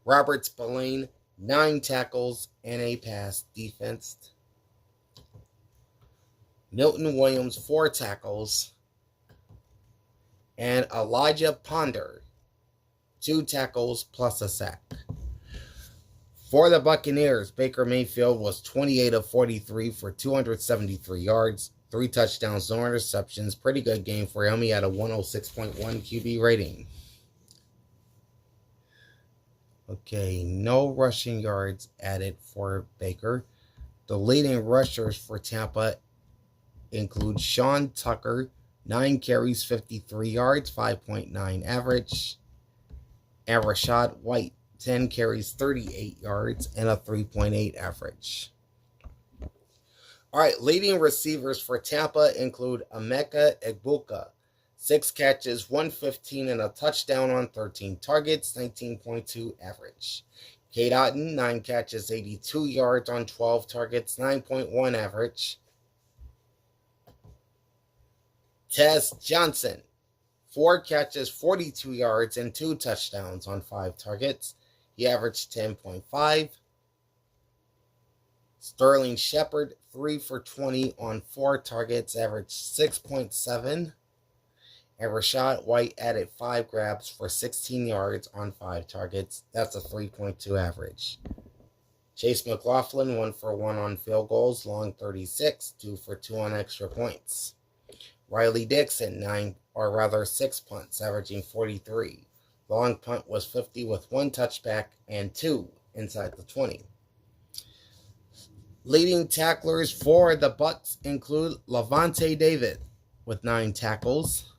Robert Spillane, 9 tackles and a pass defensed. Milton Williams, 4 tackles. And Elijah Ponder, 2 tackles plus a sack. For the Buccaneers, Baker Mayfield was 28 of 43 for 273 yards, 3 touchdowns, no interceptions. Pretty good game for him. He had a 106.1 QB rating. Okay, no rushing yards added for Baker. The leading rushers for Tampa include Sean Tucker, 9 carries, 53 yards, 5.9 average. And Rachaad White, 10 carries, 38 yards, and a 3.8 average. All right, leading receivers for Tampa include Emeka Egbuka, 6 catches, 115, and a touchdown on 13 targets, 19.2 average. Cade Otton, 9 catches, 82 yards on 12 targets, 9.1 average. Tez Johnson, 4 catches, 42 yards, and 2 touchdowns on 5 targets. He averaged 10.5. Sterling Shepard, 3 for 20 on 4 targets, averaged 6.7. And Rachaad White added 5 grabs for 16 yards on 5 targets. That's a 3.2 average. Chase McLaughlin, 1 for 1 on field goals, long 36, 2 for 2 on extra points. Riley Dixon, 6 punts, averaging 43. Long punt was 50 with 1 touchback and 2 inside the 20. Leading tacklers for the Bucs include Lavonte David with 9 tackles.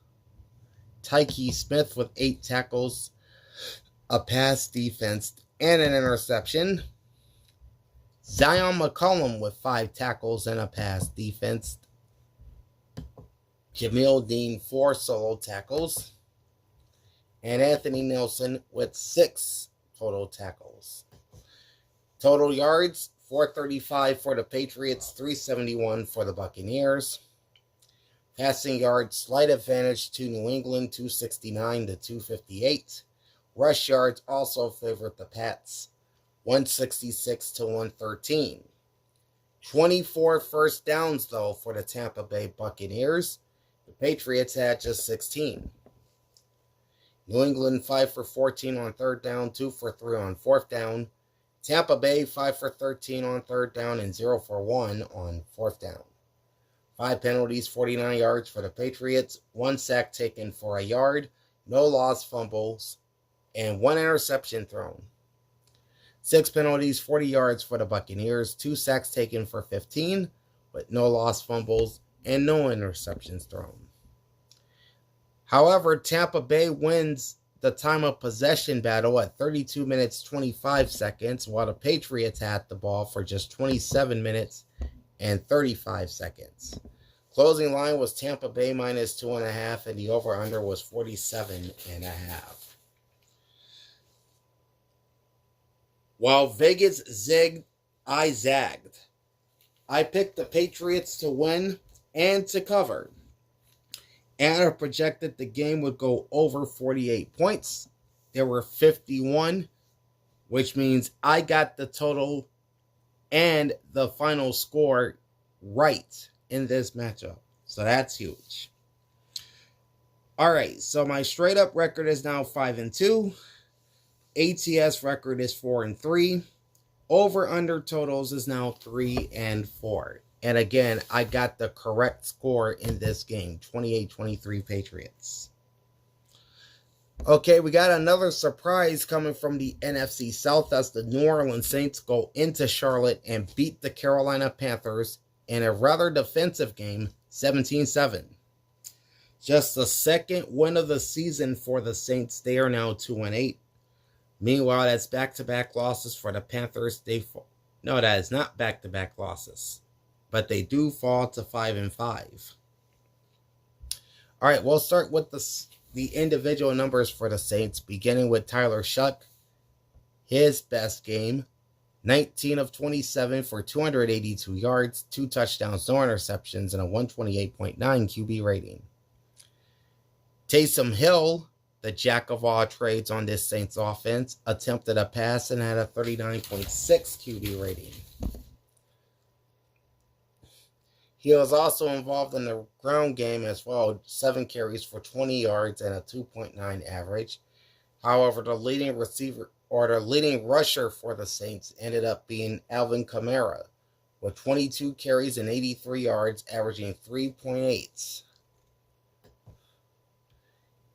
Tyke Smith with 8 tackles, a pass defense, and an interception. Zion McCollum with 5 tackles and a pass defense. Jamil Dean, 4 solo tackles. And Anthony Nelson with 6 total tackles. Total yards, 435 for the Patriots, 371 for the Buccaneers. Passing yards, slight advantage to New England, 269 to 258. Rush yards also favored the Pats, 166 to 113. 24 first downs, though, for the Tampa Bay Buccaneers. The Patriots had just 16. New England, 5 for 14 on 3rd down, 2 for 3 on 4th down. Tampa Bay, 5 for 13 on 3rd down and 0 for 1 on 4th down. 5 penalties, 49 yards for the Patriots, 1 sack taken for a yard, no lost fumbles, and 1 interception thrown. 6 penalties, 40 yards for the Buccaneers, 2 sacks taken for 15, but no lost fumbles and no interceptions thrown. However, Tampa Bay wins the time of possession battle at 32 minutes, 25 seconds, while the Patriots had the ball for just 27 minutes and 35 seconds. Closing line was Tampa Bay minus 2.5, and the over-under was 47.5. While Vegas zigged, I zagged. I picked the Patriots to win and to cover. And I projected the game would go over 48 points. There were 51, which means I got the total and the final score right in this matchup. So that's huge. All right, so my straight up record is now 5-2. ATS record is 4-3. Over under totals is now 3-4. And again, I got the correct score in this game, 28-23 Patriots. Okay, we got another surprise coming from the NFC South as the New Orleans Saints go into Charlotte and beat the Carolina Panthers in a rather defensive game, 17-7. Just the second win of the season for the Saints. They are now 2-8. Meanwhile, that's back-to-back losses for the Panthers. No, that is not back-to-back losses. But they do fall to 5-5. All right, we'll start with the individual numbers for the Saints, beginning with Tyler Shough. His best game, 19 of 27 for 282 yards, 2 touchdowns, no interceptions, and a 128.9 QB rating. Taysom Hill, the jack of all trades on this Saints offense, attempted a pass and had a 39.6 QB rating. He was also involved in the ground game as well, 7 carries for 20 yards and a 2.9 average. However, the leading rusher for the Saints ended up being Alvin Kamara, with 22 carries and 83 yards, averaging 3.8.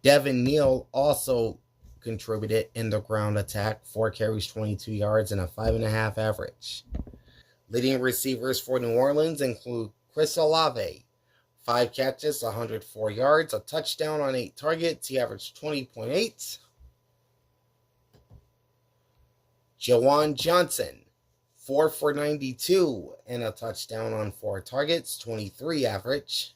Devin Neal also contributed in the ground attack, 4 carries, 22 yards, and a 5.5 average. Leading receivers for New Orleans include Chris Olave, 5 catches, 104 yards, a touchdown on 8 targets. He averaged 20.8. Jawan Johnson, 4 for 92 and a touchdown on 4 targets, 23 average.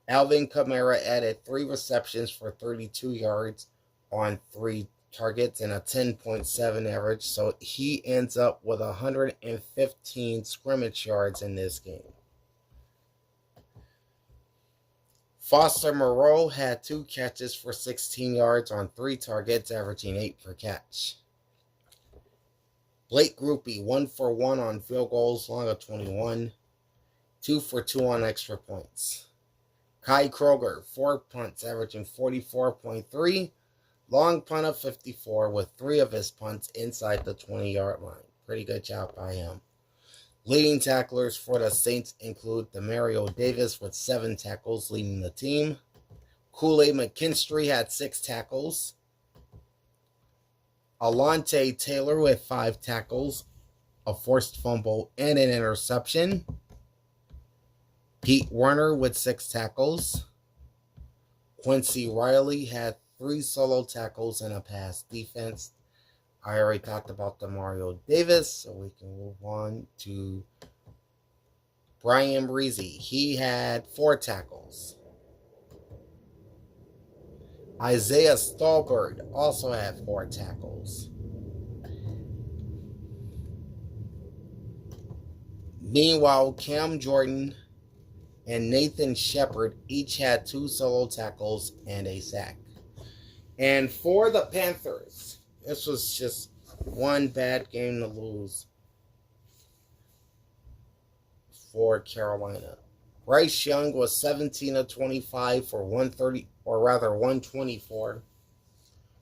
Alvin Kamara added 3 receptions for 32 yards on 3 targets and a 10.7 average, so he ends up with 115 scrimmage yards in this game. Foster Moreau had 2 catches for 16 yards on 3 targets, averaging 8 per catch. Blake Grupe, 1 for 1 on field goals, long of 21, 2 for 2 on extra points. Kai Kroger, 4 punts, averaging 44.3, long punt of 54, with 3 of his punts inside the 20-yard line. Pretty good job by him. Leading tacklers for the Saints include Demario Davis with 7 tackles leading the team. Kool-Aid McKinstry had 6 tackles. Alontae Taylor with 5 tackles, a forced fumble, and an interception. Pete Werner with 6 tackles. Quincy Riley had 3 solo tackles and a pass defense. I already talked about Demario Davis, so we can move on to Brian Breezy. He had 4 tackles. Isaiah Stallbird also had 4 tackles. Meanwhile, Cam Jordan and Nathan Shepard each had 2 solo tackles and a sack. And for the Panthers, this was just one bad game to lose for Carolina. Bryce Young was 17 of 25 for 124,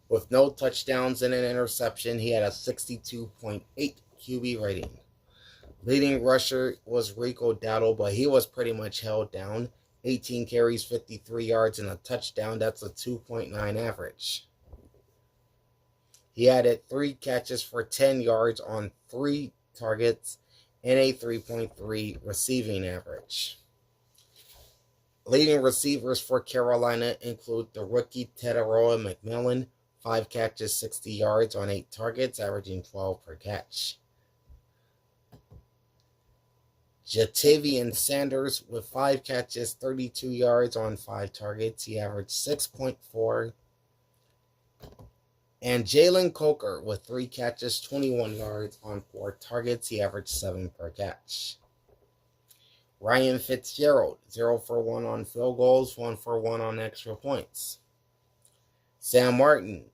with no touchdowns and an interception. He had a 62.8 QB rating. Leading rusher was Rico Dowdle, but he was pretty much held down. 18 carries, 53 yards, and a touchdown. That's a 2.9 average. He added 3 catches for 10 yards on 3 targets and a 3.3 receiving average. Leading receivers for Carolina include the rookie Tedoroa McMillan, 5 catches, 60 yards on 8 targets, averaging 12 per catch. Jatavian Sanders with 5 catches, 32 yards on 5 targets. He averaged 6.4. And Jalen Coker with 3 catches, 21 yards on 4 targets. He averaged 7 per catch. Ryan Fitzgerald, 0 for 1 on field goals, 1 for 1 on extra points. Sam Martin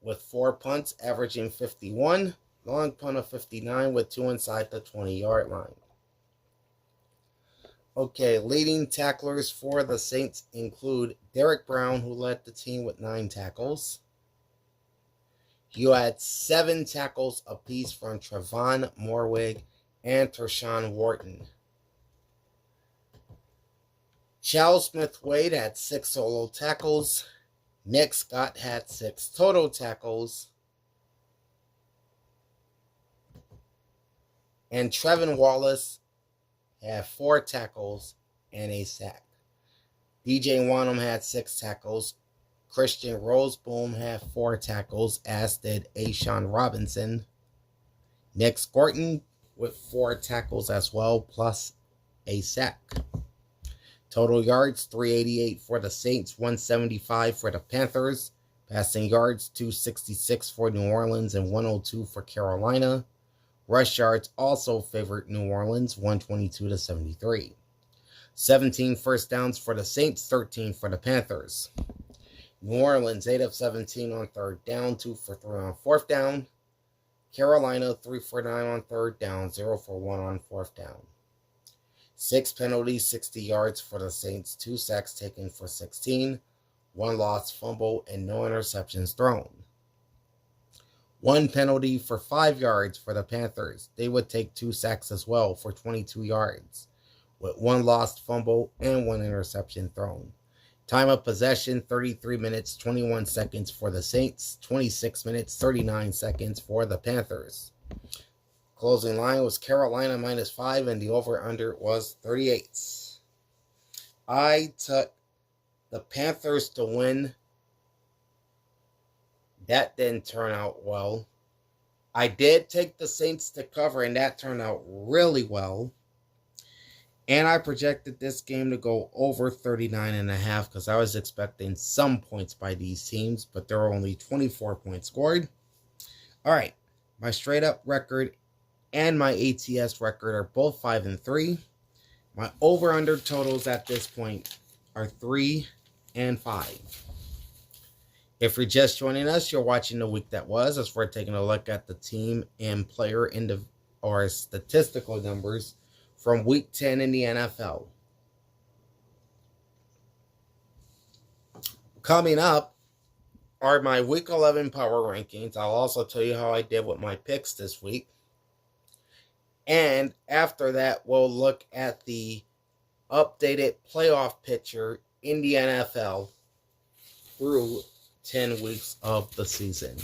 with 4 punts, averaging 51. Long punt of 59 with 2 inside the 20-yard line. Okay, leading tacklers for the Saints include Derek Brown, who led the team with 9 tackles. You had 7 tackles apiece from Trevon Morwig and Tershawn Wharton. Charles Smith-Wade had 6 solo tackles. Nick Scott had 6 total tackles. And Trevin Wallace had 4 tackles and a sack. DJ Wanham had 6 tackles. Christian Roseboom had 4 tackles, as did Ashawn Robinson. Nick Scorton with 4 tackles as well, plus a sack. Total yards, 388 for the Saints, 175 for the Panthers. Passing yards, 266 for New Orleans and 102 for Carolina. Rush yards also favored New Orleans, 122 to 73. 17 first downs for the Saints, 13 for the Panthers. New Orleans, 8 of 17 on 3rd down, 2 for 3 on 4th down. Carolina, 3 for 9 on 3rd down, 0 for 1 on 4th down. 6 penalties, 60 yards for the Saints, 2 sacks taken for 16, 1 lost fumble, and no interceptions thrown. One penalty for 5 yards for the Panthers. They would take 2 sacks as well for 22 yards, with 1 lost fumble and 1 interception thrown. Time of possession, 33 minutes, 21 seconds for the Saints, 26 minutes, 39 seconds for the Panthers. Closing line was Carolina -5, and the over-under was 38. I took the Panthers to win. That didn't turn out well. I did take the Saints to cover, and that turned out really well. And I projected this game to go over 39.5 because I was expecting some points by these teams, but there were only 24 points scored. All right, my straight-up record and my ATS record are both 5-3. My over-under totals at this point are 3 and 5. If you're just joining us, you're watching the week that was, as we're taking a look at the team and player or statistical numbers from Week 10 in the NFL. Coming up are my Week 11 power rankings. I'll also tell you how I did with my picks this week. And after that, we'll look at the updated playoff picture in the NFL through 10 weeks of the season.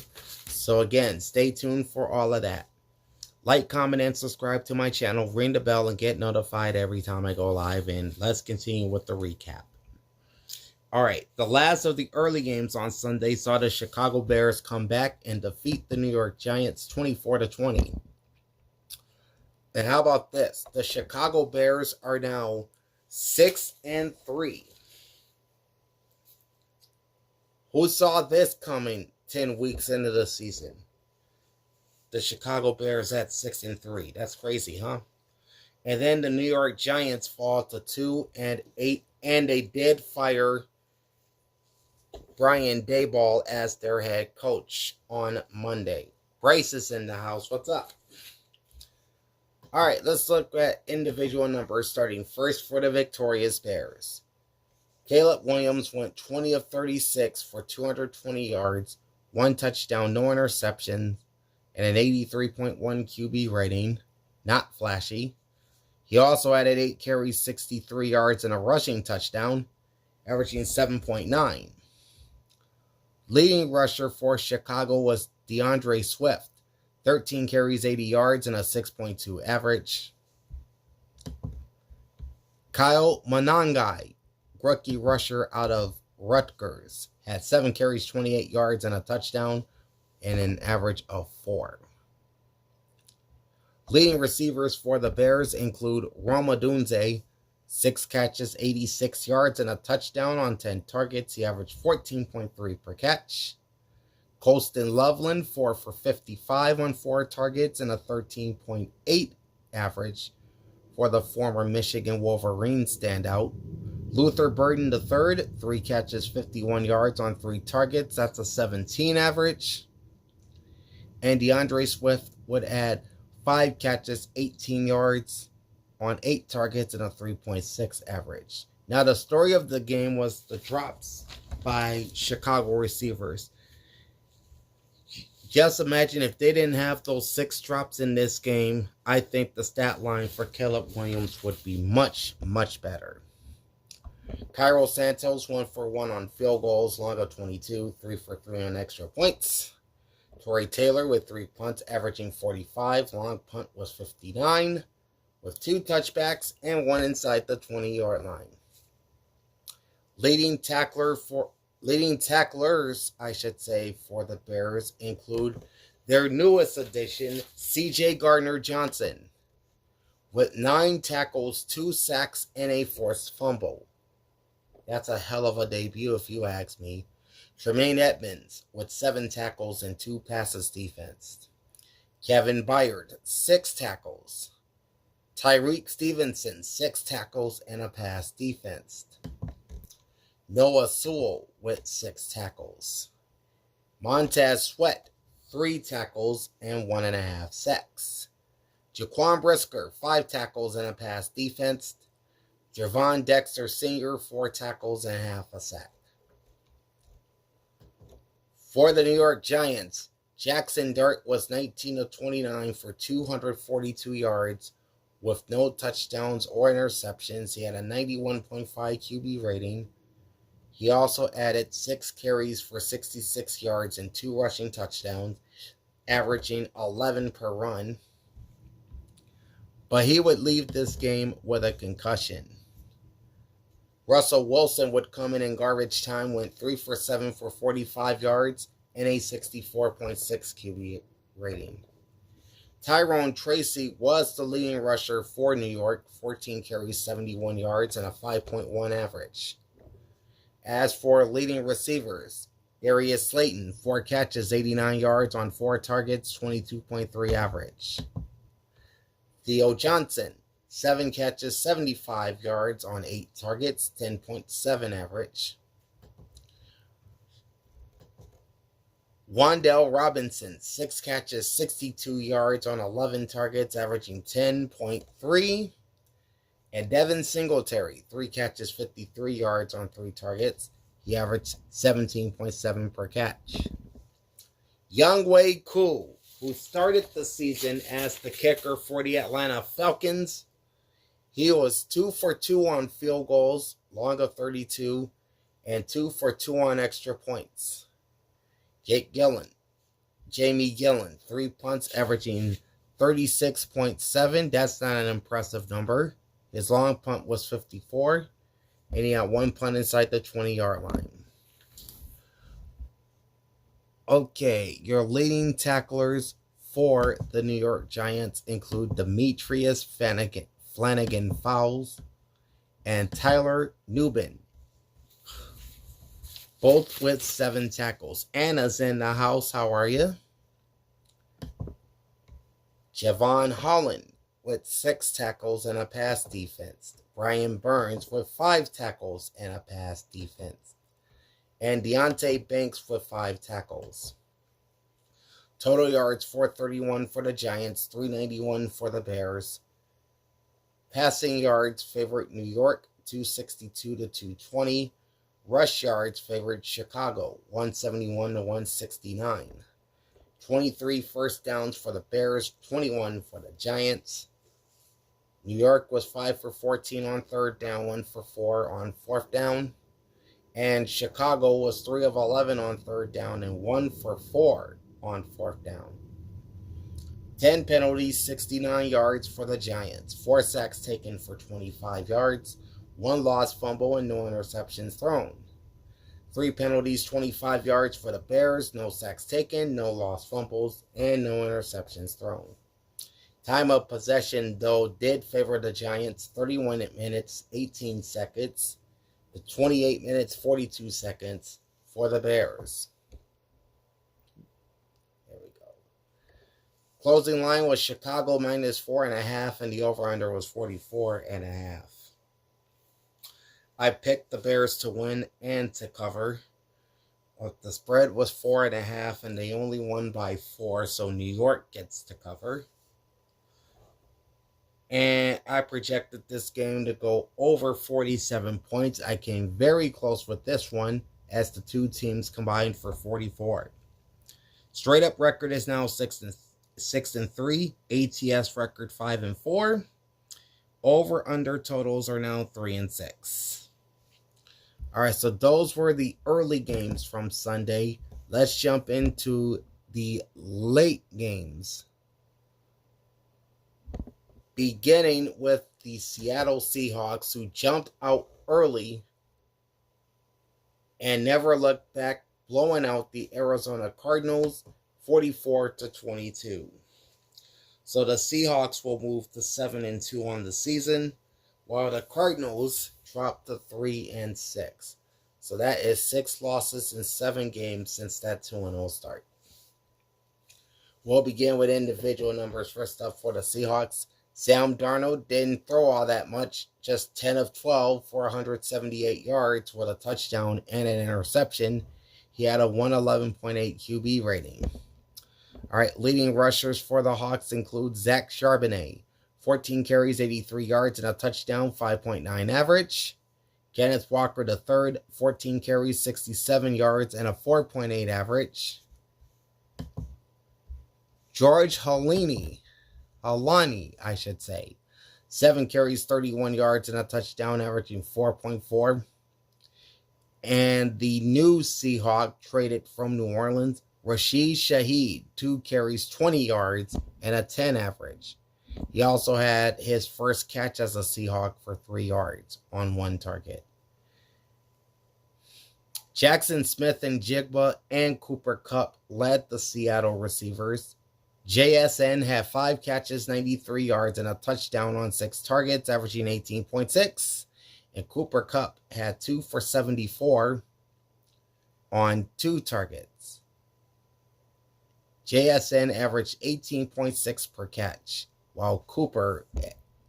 So again, stay tuned for all of that. Like, comment, and subscribe to my channel. Ring the bell and get notified every time I go live. And let's continue with the recap. All right, the last of the early games on Sunday saw the Chicago Bears come back and defeat the New York Giants 24-20. And how about this? The Chicago Bears are now 6-3. Who saw this coming 10 weeks into the season? The Chicago Bears at 6-3. That's crazy, huh? And then the New York Giants fall to 2-8, and they did fire Brian Daboll as their head coach on Monday. Bryce is in the house. What's up? All right, let's look at individual numbers, starting first for the victorious Bears. Caleb Williams went 20 of 36 for 220 yards, 1 touchdown, no interceptions, and an 83.1 QB rating. Not flashy. He also added 8 carries, 63 yards, and a rushing touchdown, averaging 7.9. Leading rusher for Chicago was DeAndre Swift, 13 carries, 80 yards, and a 6.2 average. Kyle Monangai, rookie rusher out of Rutgers, had 7 carries, 28 yards, and a touchdown, and an average of 4. Leading receivers for the Bears include Rome Odunze, 6 catches, 86 yards, and a touchdown on 10 targets. He averaged 14.3 per catch. Colston Loveland, 4 for 55 on 4 targets and a 13.8 average for the former Michigan Wolverines standout. Luther Burden III, 3 catches, 51 yards on 3 targets. That's a 17 average. And DeAndre Swift would add 5 catches, 18 yards on 8 targets and a 3.6 average. Now, the story of the game was the drops by Chicago receivers. Just imagine if they didn't have those 6 drops in this game, I think the stat line for Caleb Williams would be much, much better. Cairo Santos, 1 for 1 on field goals, long of 22, 3 for 3 on extra points. Torrey Taylor with 3 punts, averaging 45. Long punt was 59, with 2 touchbacks and 1 inside the 20-yard line. Leading tacklers, for the Bears include their newest addition, C.J. Gardner-Johnson, with 9 tackles, 2 sacks, and a forced fumble. That's a hell of a debut, if you ask me. Tremaine Edmonds with 7 tackles and 2 passes defensed. Kevin Byard, 6 tackles. Tyreek Stevenson, 6 tackles and a pass defensed. Noah Sewell with 6 tackles. Montez Sweat, 3 tackles and 1.5 sacks. Jaquan Brisker, 5 tackles and a pass defense. Javon Dexter Sr., 4 tackles and half a sack. For the New York Giants, Jackson Dart was 19 of 29 for 242 yards with no touchdowns or interceptions. He had a 91.5 QB rating. He also added 6 carries for 66 yards and 2 rushing touchdowns, averaging 11 per run. But he would leave this game with a concussion. Russell Wilson would come in garbage time, went 3 for 7 for 45 yards and a 64.6 QB rating. Tyrone Tracy was the leading rusher for New York, 14 carries, 71 yards, and a 5.1 average. As for leading receivers, Darius Slayton, 4 catches, 89 yards on 4 targets, 22.3 average. Theo Johnson, 7 catches, 75 yards on 8 targets, 10.7 average. Wan'Dale Robinson, 6 catches, 62 yards on 11 targets, averaging 10.3. And Devin Singletary, 3 catches, 53 yards on 3 targets. He averaged 17.7 per catch. Younghoe Koo, who started the season as the kicker for the Atlanta Falcons, he was 2 for 2 on field goals, long of 32, and 2 for 2 on extra points. Jamie Gillen, 3 punts, averaging 36.7. That's not an impressive number. His long punt was 54, and he had 1 punt inside the 20-yard line. Okay, your leading tacklers for the New York Giants include Demetrius Flanagan Fowles and Tyler Nubin, both with 7 tackles. Anna's in the house. How are you? Javon Holland with 6 tackles and a pass defense. Brian Burns with 5 tackles and a pass defense. And Deonte Banks with 5 tackles. Total yards, 431 for the Giants, 391 for the Bears. Passing yards favored New York, 262 to 220. Rush yards favored Chicago, 171 to 169. 23 first downs for the Bears, 21 for the Giants. New York was 5 for 14 on 3rd down, 1 for 4 on 4th down. And Chicago was 3 of 11 on 3rd down and 1 for 4 on 4th down. 10 penalties, 69 yards for the Giants. 4 sacks taken for 25 yards. 1 lost fumble and no interceptions thrown. 3 penalties, 25 yards for the Bears. No sacks taken, no lost fumbles, and no interceptions thrown. Time of possession, though, did favor the Giants. 31 minutes, 18 seconds. The 28 minutes, 42 seconds for the Bears. There we go. Closing line was Chicago minus 4.5, and the over-under was 44.5. I picked the Bears to win and to cover. But the spread was 4.5, and they only won by 4, so New York gets to cover. And I projected this game to go over 47 points. I came very close with this one as the 2 teams combined for 44. Straight up record is now 6-3. ATS record 5-4. Over under totals are now 3-6. All right, so those were the early games from Sunday. Let's jump into the late games. Beginning with the Seattle Seahawks, who jumped out early and never looked back, blowing out the Arizona Cardinals 44-22. So the Seahawks will move to 7-2 on the season, while the Cardinals dropped to 3-6. So that is 6 losses in 7 games since that 2-0 start. We'll begin with individual numbers. First up for the Seahawks, Sam Darnold didn't throw all that much, just 10 of 12 for 178 yards with a touchdown and an interception. He had a 111.8 QB rating. All right, leading rushers for the Hawks include Zach Charbonnet, 14 carries, 83 yards, and a touchdown, 5.9 average. Kenneth Walker III, 14 carries, 67 yards, and a 4.8 average. George Halani, I should say. 7 carries, 31 yards, and a touchdown, averaging 4.4. And the new Seahawk traded from New Orleans, Rashid Shaheed, 2 carries, 20 yards, and a 10 average. He also had his first catch as a Seahawk for 3 yards on 1 target. Jackson Smith-Njigba and Cooper Kupp led the Seattle receivers. JSN had 5 catches, 93 yards, and a touchdown on 6 targets, averaging 18.6. And Cooper Kupp had 2 for 74 on 2 targets. JSN averaged 18.6 per catch, while Cooper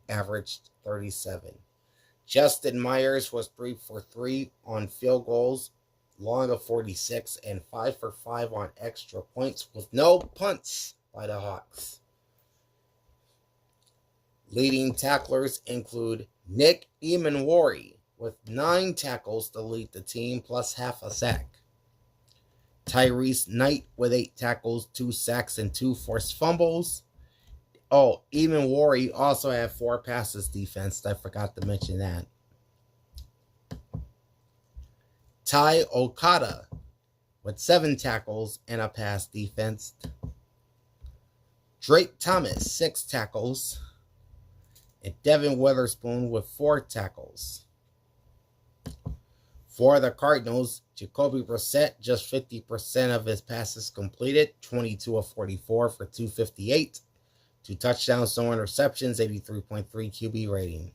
averaged 37. Justin Myers was 3 for 3 on field goals, long of 46, and 5 for 5 on extra points, with no punts by the Hawks. Leading tacklers include Nick Emanwari with 9 tackles to lead the team, plus half a sack. Tyrese Knight with 8 tackles, 2 sacks, and 2 forced fumbles. Oh, Emanwari also had 4 passes defense. I forgot to mention that. Ty Okada with 7 tackles and a pass defense. Drake Thomas, 6 tackles. And Devin Witherspoon with 4 tackles. For the Cardinals, Jacoby Brissett, just 50% of his passes completed, 22 of 44 for 258. 2 touchdowns, no interceptions, 83.3 QB rating.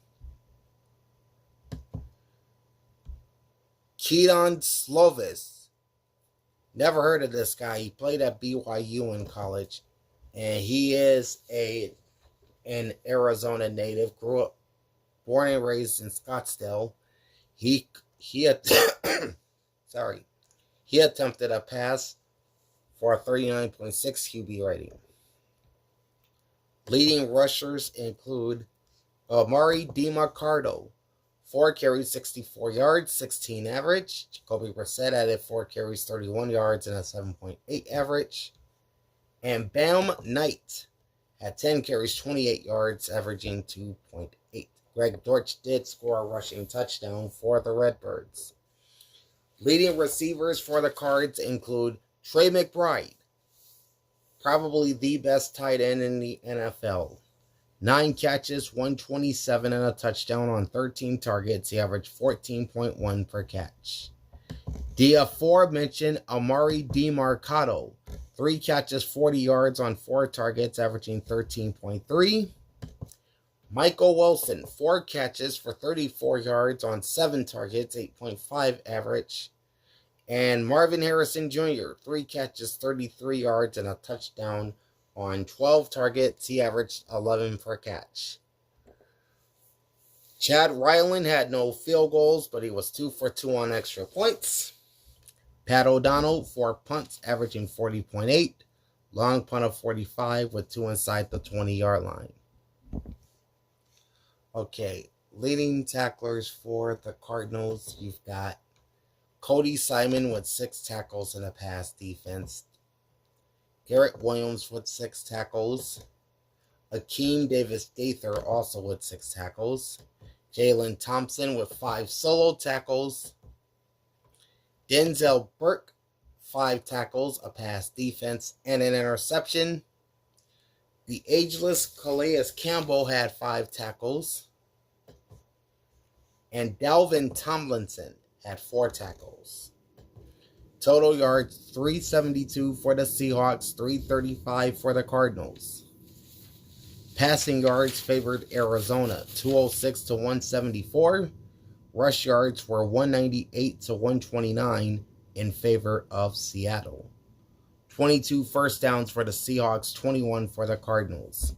Kedon Slovis. Never heard of this guy. He played at BYU in college. And he is an Arizona native. Born and raised in Scottsdale. He attempted a pass for a 39.6 QB rating. Leading rushers include Amari DiMarcardo, 4 carries, 64 yards, 16 average. Jacoby Brissett added 4 carries, 31 yards, and a 7.8 average. And Bam Knight had 10 carries, 28 yards, averaging 2.8. Greg Dortch did score a rushing touchdown for the Redbirds. Leading receivers for the Cards include Trey McBride, probably the best tight end in the NFL. 9 catches, 127, and a touchdown on 13 targets. He averaged 14.1 per catch. The aforementioned Amari DiMarcardo, 3 catches, 40 yards on 4 targets, averaging 13.3. Michael Wilson, 4 catches for 34 yards on 7 targets, 8.5 average. And Marvin Harrison Jr., 3 catches, 33 yards, and a touchdown on 12 targets. He averaged 11 per catch. Chad Ryland had no field goals, but he was 2 for 2 on extra points. Pat O'Donnell, 4 punts, averaging 40.8. Long punt of 45 with 2 inside the 20-yard line. Okay, leading tacklers for the Cardinals, you've got Cody Simon with 6 tackles and a pass defense. Garrett Williams with 6 tackles. Akeem Davis-Gaither also with 6 tackles. Jalen Thompson with 5 solo tackles. Denzel Burke, 5 tackles, a pass defense, and an interception. The ageless Calais Campbell had 5 tackles. And Dalvin Tomlinson had 4 tackles. Total yards, 372 for the Seahawks, 335 for the Cardinals. Passing yards favored Arizona, 206 to 174. Rush yards were 198 to 129 in favor of Seattle. 22 first downs for the Seahawks, 21 for the Cardinals.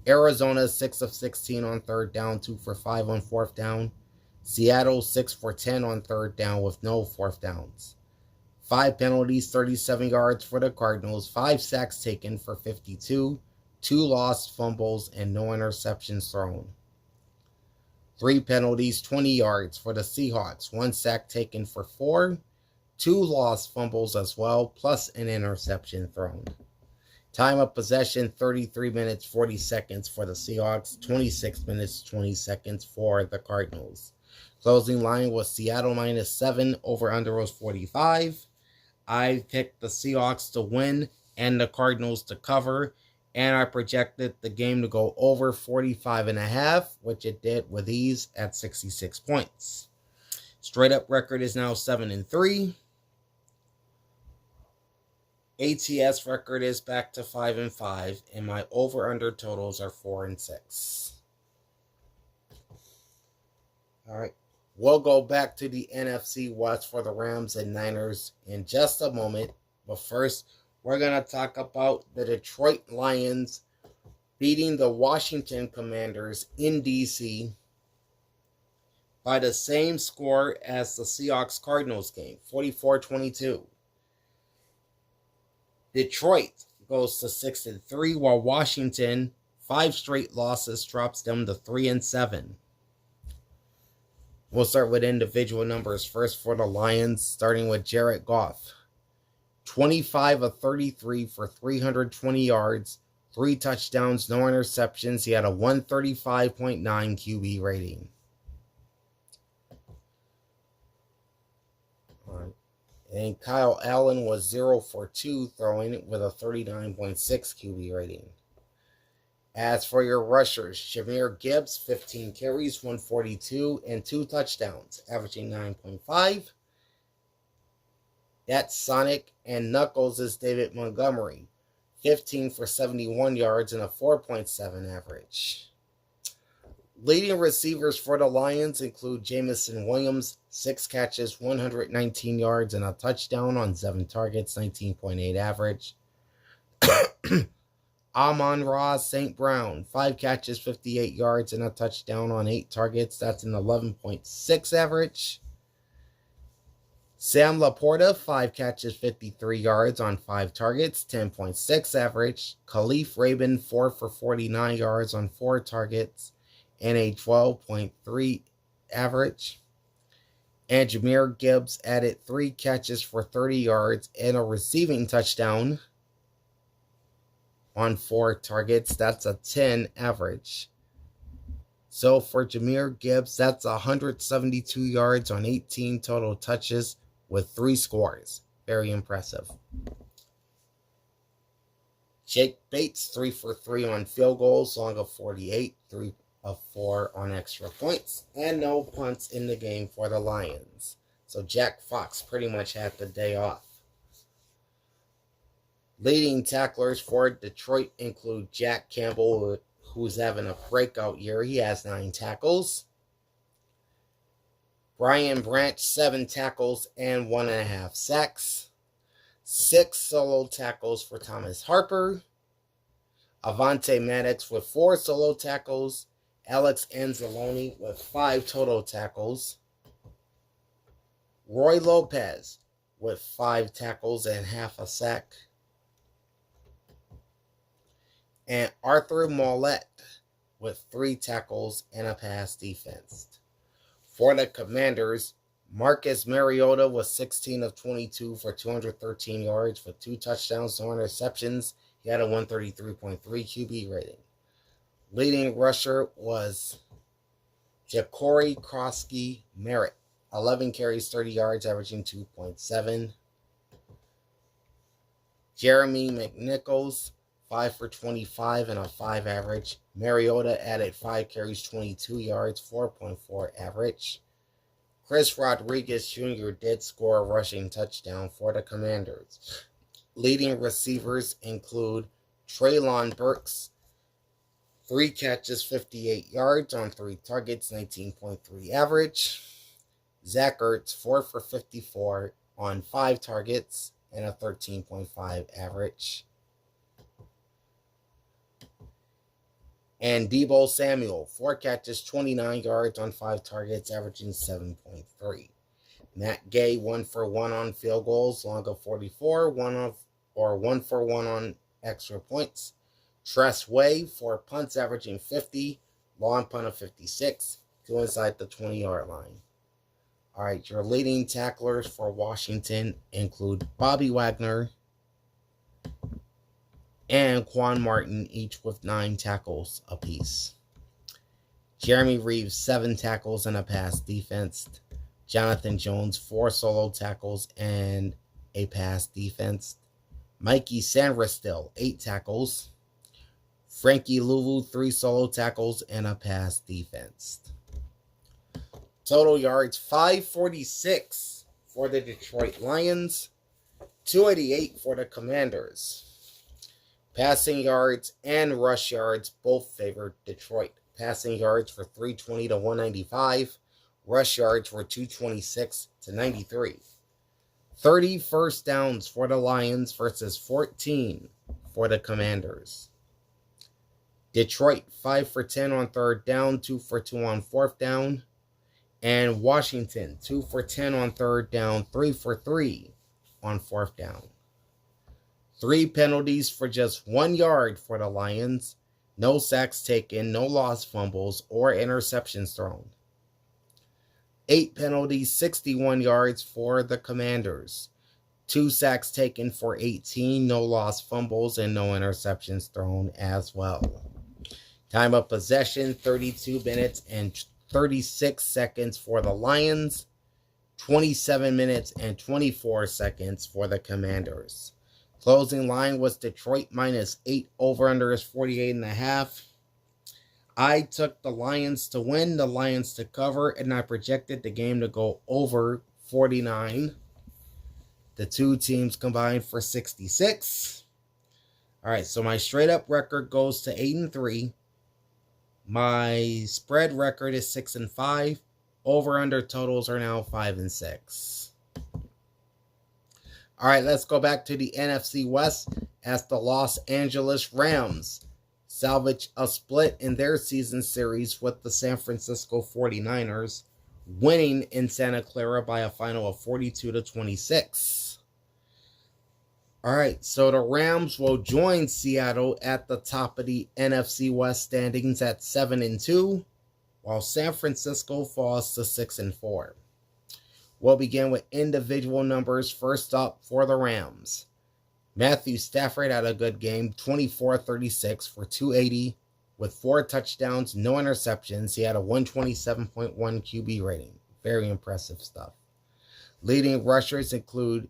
Arizona 6 of 16 on 3rd down, 2 for 5 on 4th down. Seattle 6 for 10 on 3rd down with no 4th downs. 5 penalties, 37 yards for the Cardinals, 5 sacks taken for 52, 2 lost fumbles, and no interceptions thrown. 3 penalties, 20 yards for the Seahawks, 1 sack taken for 4, 2 lost fumbles as well, plus an interception thrown. Time of possession, 33 minutes, 40 seconds for the Seahawks, 26 minutes, 20 seconds for the Cardinals. Closing line was Seattle -7, over-under was 45. I picked the Seahawks to win and the Cardinals to cover, and I projected the game to go over 45.5, which it did with ease at 66 points. Straight up record is now 7-3. ATS record is back to 5-5, and my over-under totals are 4-6. All right, we'll go back to the NFC West for the Rams and Niners in just a moment. But first, we're going to talk about the Detroit Lions beating the Washington Commanders in D.C. by the same score as the Seahawks-Cardinals game, 44-22. Detroit goes to 6-3, while Washington, 5 straight losses, drops them to 3-7. We'll start with individual numbers first for the Lions, starting with Jared Goff. 25 of 33 for 320 yards, 3 touchdowns, no interceptions. He had a 135.9 QB rating. All right. And Kyle Allen was 0 for 2 throwing with a 39.6 QB rating. As for your rushers, Jahmyr Gibbs, 15 carries, 142, and 2 touchdowns, averaging 9.5. That's Sonic, and Knuckles is David Montgomery, 15 for 71 yards and a 4.7 average. Leading receivers for the Lions include Jameson Williams, 6 catches, 119 yards, and a touchdown on 7 targets, 19.8 average. Amon-Ra St. Brown, 5 catches, 58 yards, and a touchdown on 8 targets. That's an 11.6 average. Sam Laporta, 5 catches, 53 yards on 5 targets, 10.6 average. Khalif Raven, 4 for 49 yards on 4 targets, and a 12.3 average. And Jahmyr Gibbs added 3 catches for 30 yards and a receiving touchdown on 4 targets. That's a 10 average. So for Jahmyr Gibbs, that's 172 yards on 18 total touches with 3 scores. Very impressive. Jake Bates, 3 for 3 on field goals, long of 48, 3 of 4 on extra points, and no punts in the game for the Lions. So Jack Fox pretty much had the day off. Leading tacklers for Detroit include Jack Campbell, who's having a breakout year. He has 9 tackles. Brian Branch, 7 tackles and 1.5 sacks. 6 solo tackles for Thomas Harper. Avonte Maddox with 4 solo tackles. Alex Anzalone with 5 total tackles. Roy Lopez with 5 tackles and half a sack. And Arthur Mollett with 3 tackles and a pass defense. For the Commanders, Marcus Mariota was 16 of 22 for 213 yards with 2 touchdowns, no interceptions. He had a 133.3 QB rating. Leading rusher was Ja'Cory Krosky Merritt, 11 carries, 30 yards, averaging 2.7. Jeremy McNichols, 5 for 25 and a 5 average. Mariota added 5 carries, 22 yards, 4.4 average. Chris Rodriguez Jr. did score a rushing touchdown for the Commanders. Leading receivers include Treylon Burks, 3 catches, 58 yards on 3 targets, 19.3 average. Zach Ertz, 4 for 54 on 5 targets and a 13.5 average. And Deebo Samuel, 4 catches, 29 yards on 5 targets, averaging 7.3. Matt Gay, 1 for 1 on field goals, long of 44, 1 for 1 on extra points. Tress Way, 4 punts, averaging 50, long punt of 56, 2 inside the 20-yard line. All right, your leading tacklers for Washington include Bobby Wagner and Quan Martin, each with 9 tackles apiece. Jeremy Reeves, 7 tackles and a pass defense. Jonathan Jones, 4 solo tackles and a pass defense. Mikey Sanderstil, 8 tackles. Frankie Louvu, 3 solo tackles and a pass defense. Total yards, 546 for the Detroit Lions, 288 for the Commanders. Passing yards and rush yards both favored Detroit. Passing yards for 320 to 195. Rush yards were 226 to 93. 30 first downs for the Lions versus 14 for the Commanders. Detroit 5 for 10 on third down, 2 for 2 on fourth down. And Washington 2 for 10 on third down, 3 for 3 on fourth down. 3 penalties for just 1 yard for the Lions. No sacks taken, no lost fumbles, or interceptions thrown. 8 penalties, 61 yards for the Commanders. 2 sacks taken for 18, no lost fumbles, and no interceptions thrown as well. Time of possession, 32 minutes and 36 seconds for the Lions. 27 minutes and 24 seconds for the Commanders. Closing line was Detroit minus 8. Over-under is 48.5. I took the Lions to win, the Lions to cover, and I projected the game to go over 49. The two teams combined for 66. All right, so my straight-up record goes to 8-3. My spread record is 6-5. Over-under totals are now 5 and 6. All right, let's go back to the NFC West as the Los Angeles Rams salvage a split in their season series with the San Francisco 49ers, winning in Santa Clara by a final of 42-26. All right, so the Rams will join Seattle at the top of the NFC West standings at 7-2, while San Francisco falls to 6-4. We'll begin with individual numbers. First up for the Rams. Matthew Stafford had a good game, 24-36 for 280 with 4 touchdowns, no interceptions. He had a 127.1 QB rating. Very impressive stuff. Leading rushers include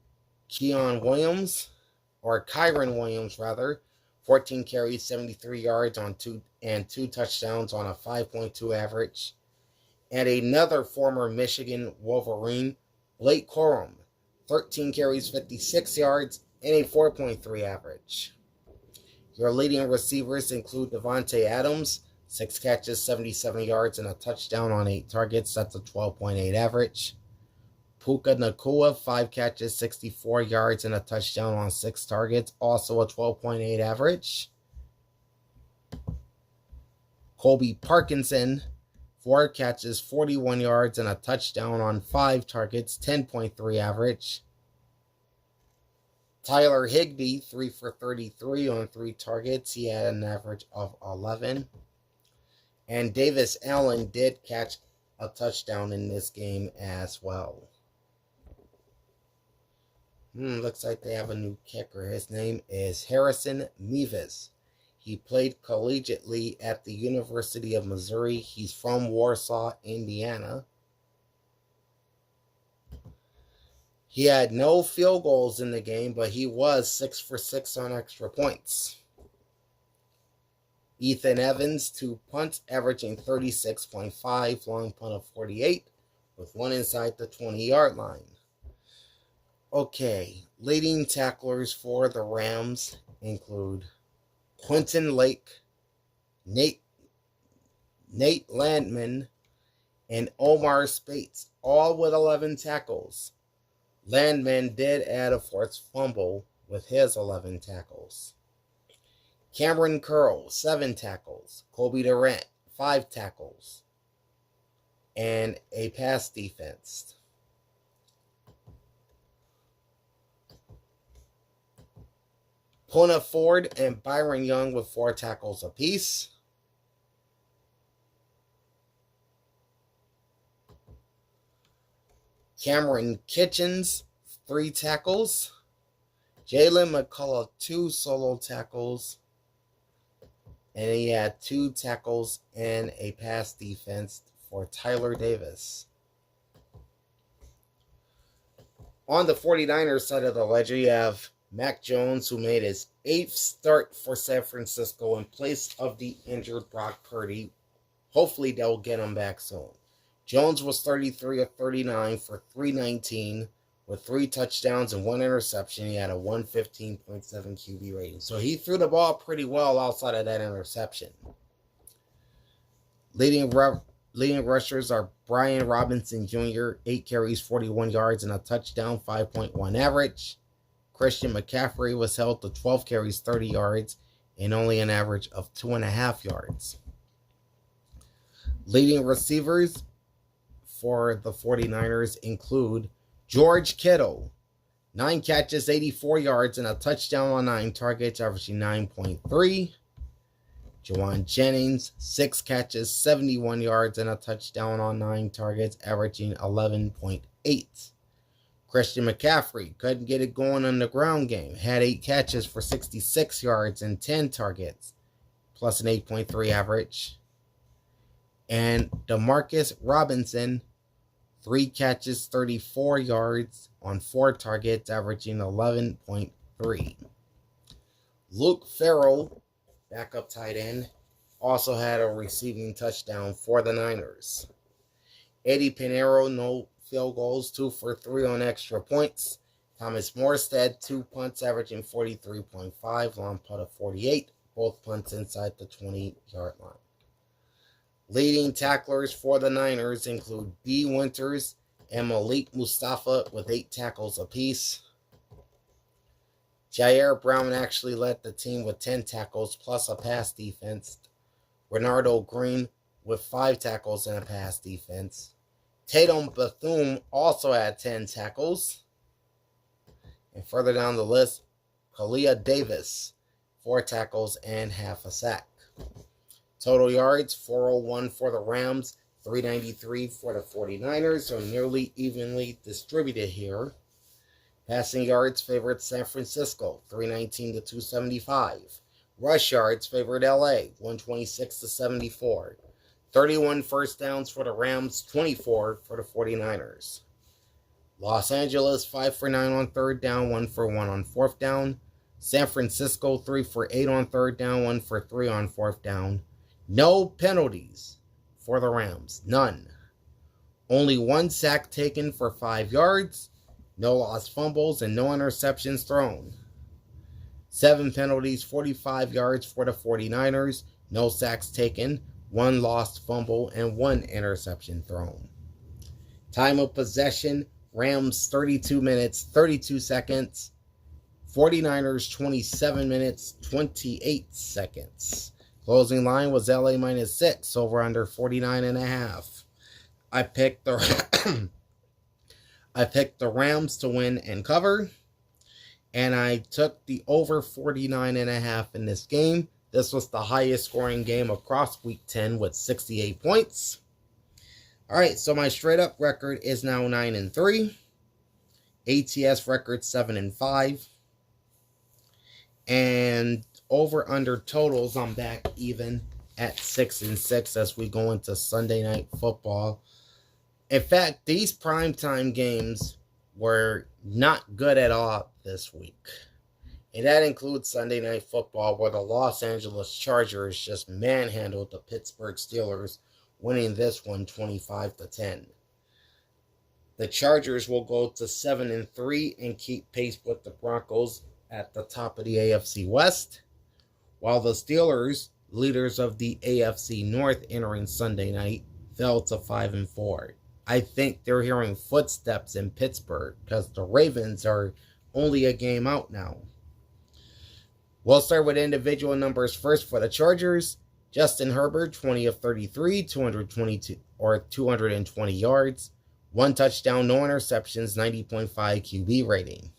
Kyron Williams, 14 carries, 73 yards on 2 touchdowns on a 5.2 average. And another former Michigan Wolverine, Blake Corum, 13 carries, 56 yards, and a 4.3 average. Your leading receivers include Devontae Adams, 6 catches, 77 yards, and a touchdown on 8 targets. That's a 12.8 average. Puka Nacua, 5 catches, 64 yards, and a touchdown on 6 targets. Also a 12.8 average. Colby Parkinson, 4 catches, 41 yards, and a touchdown on 5 targets, 10.3 average. Tyler Higbee, 3 for 33 on 3 targets. He had an average of 11. And Davis Allen did catch a touchdown in this game as well. Looks like they have a new kicker. His name is Harrison Mevis. He played collegiately at the University of Missouri. He's from Warsaw, Indiana. He had no field goals in the game, but he was 6 for 6 on extra points. Ethan Evans, 2 punts, averaging 36.5, long punt of 48, with 1 inside the 20-yard line. Okay, leading tacklers for the Rams include Quentin Lake, Nate Landman, and Omar Spates, all with 11 tackles. Landman did add a forced fumble with his 11 tackles. Cameron Curl, 7 tackles. Kobe Durant, 5 tackles. And a pass defense. Puna Ford and Byron Young with 4 tackles apiece. Cameron Kitchens, 3 tackles. Jalen McCullough, 2 solo tackles. And he had 2 tackles and a pass defense for Tyler Davis. On the 49ers side of the ledger, you have Mac Jones, who made his 8th start for San Francisco in place of the injured Brock Purdy. Hopefully, they'll get him back soon. Jones was 33 of 39 for 319 with 3 touchdowns and 1 interception. He had a 115.7 QB rating. So he threw the ball pretty well outside of that interception. Leading rushers are Brian Robinson Jr., 8 carries, 41 yards, and a touchdown, 5.1 average. Christian McCaffrey was held to 12 carries, 30 yards, and only an average of 2.5 yards. Leading receivers for the 49ers include George Kittle, 9 catches, 84 yards, and a touchdown on 9 targets, averaging 9.3. Juwan Jennings, 6 catches, 71 yards, and a touchdown on 9 targets, averaging 11.8. Christian McCaffrey couldn't get it going on the ground game. Had 8 catches for 66 yards and 10 targets, plus an 8.3 average. And Demarcus Robinson, 3 catches, 34 yards on 4 targets, averaging 11.3. Luke Farrell, backup tight end, also had a receiving touchdown for the Niners. Eddie Pinheiro, no field goals, 2 for 3 on extra points. Thomas Morstead, 2 punts, averaging 43.5. Long putt of 48. Both punts inside the 20-yard line. Leading tacklers for the Niners include B. Winters and Malik Mustafa with 8 tackles apiece. Jair Brown actually led the team with 10 tackles plus a pass defense. Renardo Green with 5 tackles and a pass defense. Tatum Bethune also had 10 tackles. And further down the list, Kalia Davis, 4 tackles and half a sack. Total yards, 401 for the Rams, 393 for the 49ers, so nearly evenly distributed here. Passing yards favored San Francisco, 319 to 275. Rush yards favored LA, 126 to 74. 31 first downs for the Rams, 24 for the 49ers. Los Angeles, 5 for 9 on 3rd down, 1 for 1 on 4th down. San Francisco, 3 for 8 on 3rd down, 1 for 3 on 4th down. No penalties for the Rams, none. Only 1 sack taken for 5 yards, no lost fumbles, and no interceptions thrown. 7 penalties, 45 yards for the 49ers, no sacks taken, 1 lost fumble, and 1 interception thrown. Time of possession, Rams 32 minutes, 32 seconds. 49ers 27 minutes, 28 seconds. Closing line was LA minus 6, over under 49.5. I picked the Rams to win and cover, and I took the over 49.5 in this game. This was the highest scoring game across Week 10 with 68 points. All right, so my straight up record is now 9-3. ATS record 7-5. And over under totals, I'm back even at 6-6 as we go into Sunday Night Football. In fact, these primetime games were not good at all this week. And that includes Sunday Night Football, where the Los Angeles Chargers just manhandled the Pittsburgh Steelers, winning this one 25-10. The Chargers will go to 7-3 and keep pace with the Broncos at the top of the AFC West, while the Steelers, leaders of the AFC North entering Sunday night, fell to 5-4. I think they're hearing footsteps in Pittsburgh because the Ravens are only a game out now. We'll start with individual numbers first for the Chargers. Justin Herbert, 20 of 33, 220 yards, 1 touchdown, no interceptions, 90.5 QB rating.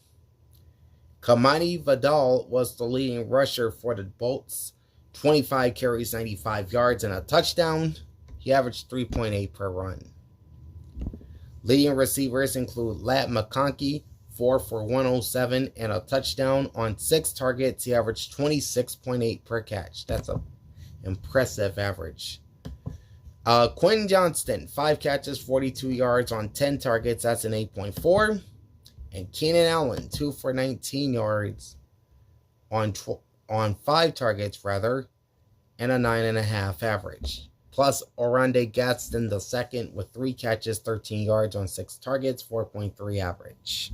Kamani Vidal was the leading rusher for the Bolts, 25 carries, 95 yards, and a touchdown. He averaged 3.8 per run. Leading receivers include Lat McConkey, 4 for 107 and a touchdown. On 6 targets, he averaged 26.8 per catch. That's an impressive average. Quentin Johnston, 5 catches, 42 yards on 10 targets. That's an 8.4. And Keenan Allen, 2 for 19 yards on 5 targets, and a 9.5 average. Plus, Oronde Gadsden II with 3 catches, 13 yards on 6 targets, 4.3 average.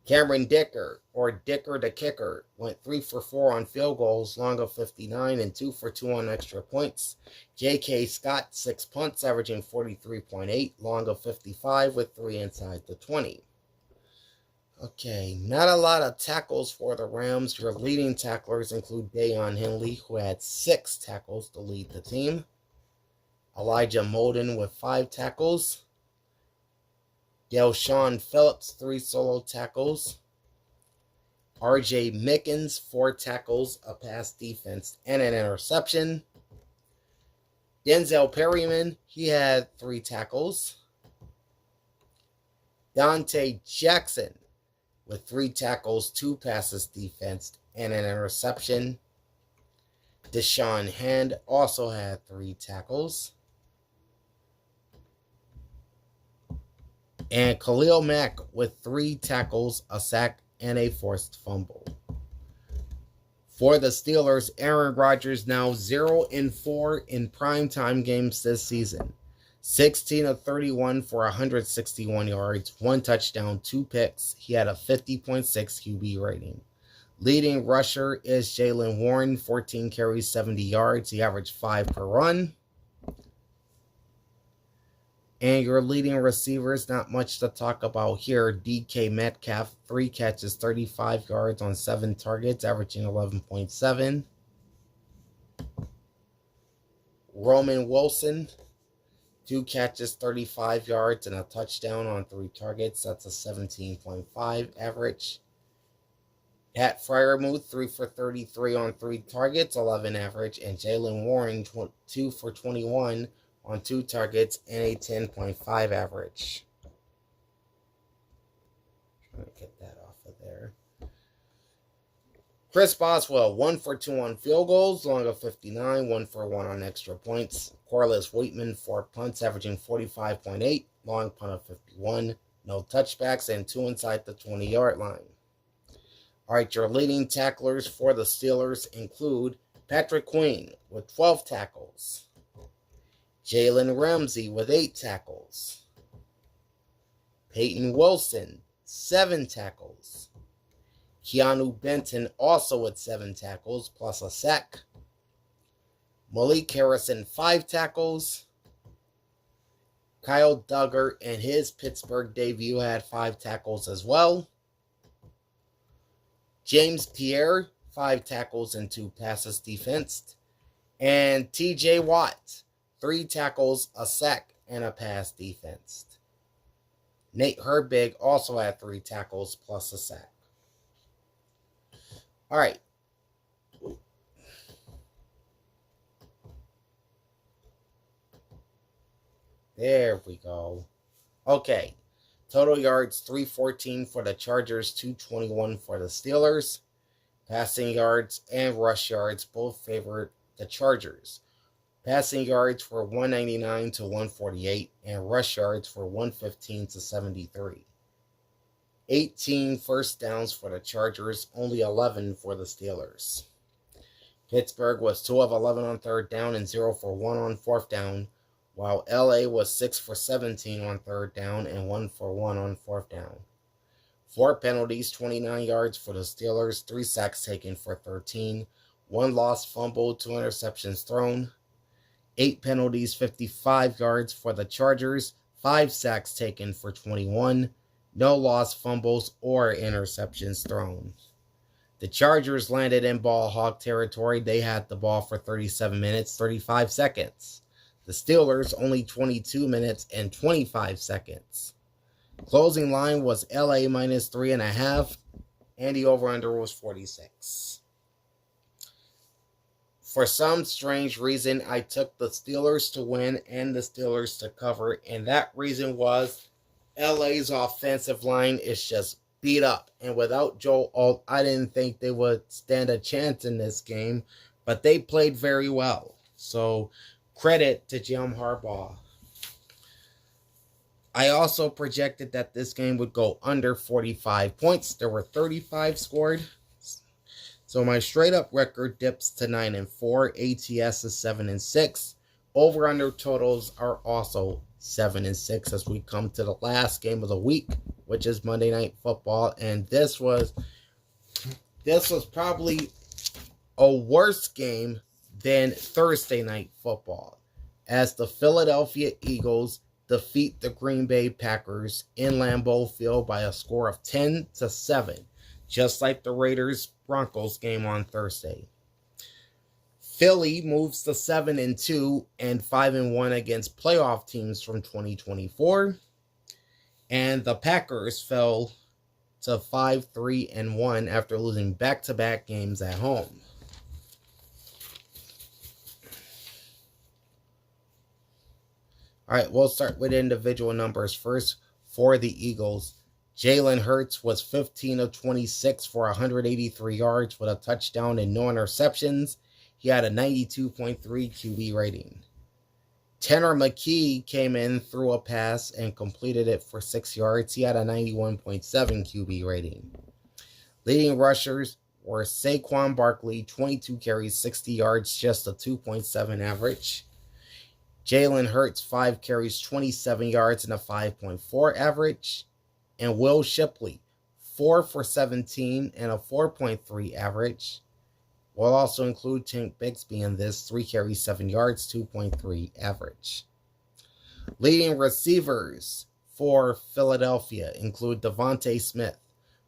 Cameron Dicker, or Dicker the Kicker, went 3 for 4 on field goals, long of 59, and 2 for 2 on extra points. J.K. Scott, 6 punts, averaging 43.8, long of 55, with 3 inside the 20. Okay, not a lot of tackles for the Rams. Your leading tacklers include Deion Henley, who had 6 tackles to lead the team. Elijah Molden with 5 tackles. Del'Shawn Phillips, 3 solo tackles. R.J. Mickens, 4 tackles, a pass defense, and an interception. Denzel Perryman, he had 3 tackles. Dante Jackson with 3 tackles, 2 passes defense, and an interception. Deshaun Hand also had 3 tackles. And Khalil Mack with 3 tackles, a sack, and a forced fumble. For the Steelers, Aaron Rodgers now 0-4 in primetime games this season. 16 of 31 for 161 yards, 1 touchdown, 2 picks. He had a 50.6 QB rating. Leading rusher is Jaylen Warren, 14 carries, 70 yards. He averaged 5 per run. And your leading receivers, not much to talk about here. DK Metcalf, 3 catches, 35 yards on 7 targets, averaging 11.7. Roman Wilson, 2 catches, 35 yards, and a touchdown on 3 targets. That's a 17.5 average. Pat Freiermuth, 3 for 33 on 3 targets, 11 average. And Jaylen Warren, 2 for 21 on 2 targets, and a 10.5 average. Trying to get that off of there. Chris Boswell, 1 for 2 on field goals, long of 59, 1 for 1 on extra points. Corliss Waitman, 4 punts, averaging 45.8, long punt of 51, no touchbacks, and 2 inside the 20-yard line. All right, your leading tacklers for the Steelers include Patrick Queen with 12 tackles. Jalen Ramsey with 8 tackles. Peyton Wilson, 7 tackles. Keanu Benton also with 7 tackles, plus a sack. Malik Harrison, 5 tackles. Kyle Duggar in his Pittsburgh debut had 5 tackles as well. James Pierre, 5 tackles and 2 passes defensed. And TJ Watt, 3 tackles, a sack, and a pass defensed. Nate Herbig also had 3 tackles plus a sack. All right. There we go. Okay. Total yards, 314 for the Chargers, 221 for the Steelers. Passing yards and rush yards both favored the Chargers. Passing yards were 199 to 148, and rush yards were 115 to 73. 18 first downs for the Chargers, only 11 for the Steelers. Pittsburgh was 2 of 11 on 3rd down and 0 for 1 on 4th down, while LA was 6 for 17 on 3rd down and 1 for 1 on 4th down. 4 penalties, 29 yards for the Steelers, 3 sacks taken for 13, 1 lost fumble, 2 interceptions thrown. 8 penalties, 55 yards for the Chargers, 5 sacks taken for 21, no lost fumbles or interceptions thrown. The Chargers landed in ball hog territory. They had the ball for 37 minutes, 35 seconds. The Steelers only 22 minutes and 25 seconds. Closing line was LA minus 3.5, and the over-under was 46. For some strange reason, I took the Steelers to win and the Steelers to cover, and that reason was LA's offensive line is just beat up. And without Joe Alt, I didn't think they would stand a chance in this game, but they played very well. So credit to Jim Harbaugh. I also projected that this game would go under 45 points. There were 35 scored. So my straight up record dips to 9-4. ATS is 7-6. Over under totals are also 7-6 as we come to the last game of the week, which is Monday Night Football. And this was probably a worse game than Thursday Night Football, as the Philadelphia Eagles defeat the Green Bay Packers in Lambeau Field by a score of 10-7, just like the Raiders-Broncos game on Thursday. Philly moves to 7-2 and 5-1 against playoff teams from 2024. And the Packers fell to 5-3-1 after losing back-to-back games at home. All right, we'll start with individual numbers first. For the Eagles, Jalen Hurts was 15 of 26 for 183 yards with a touchdown and no interceptions. He had a 92.3 QB rating. Tanner McKee came in, threw a pass, and completed it for 6 yards. He had a 91.7 QB rating. Leading rushers were Saquon Barkley, 22 carries, 60 yards, just a 2.7 average. Jalen Hurts, 5 carries, 27 yards, and a 5.4 average. And Will Shipley, 4 for 17 and a 4.3 average. We'll also include Tank Bigsby in this, 3 carries, 7 yards, 2.3 average. Leading receivers for Philadelphia include Devontae Smith,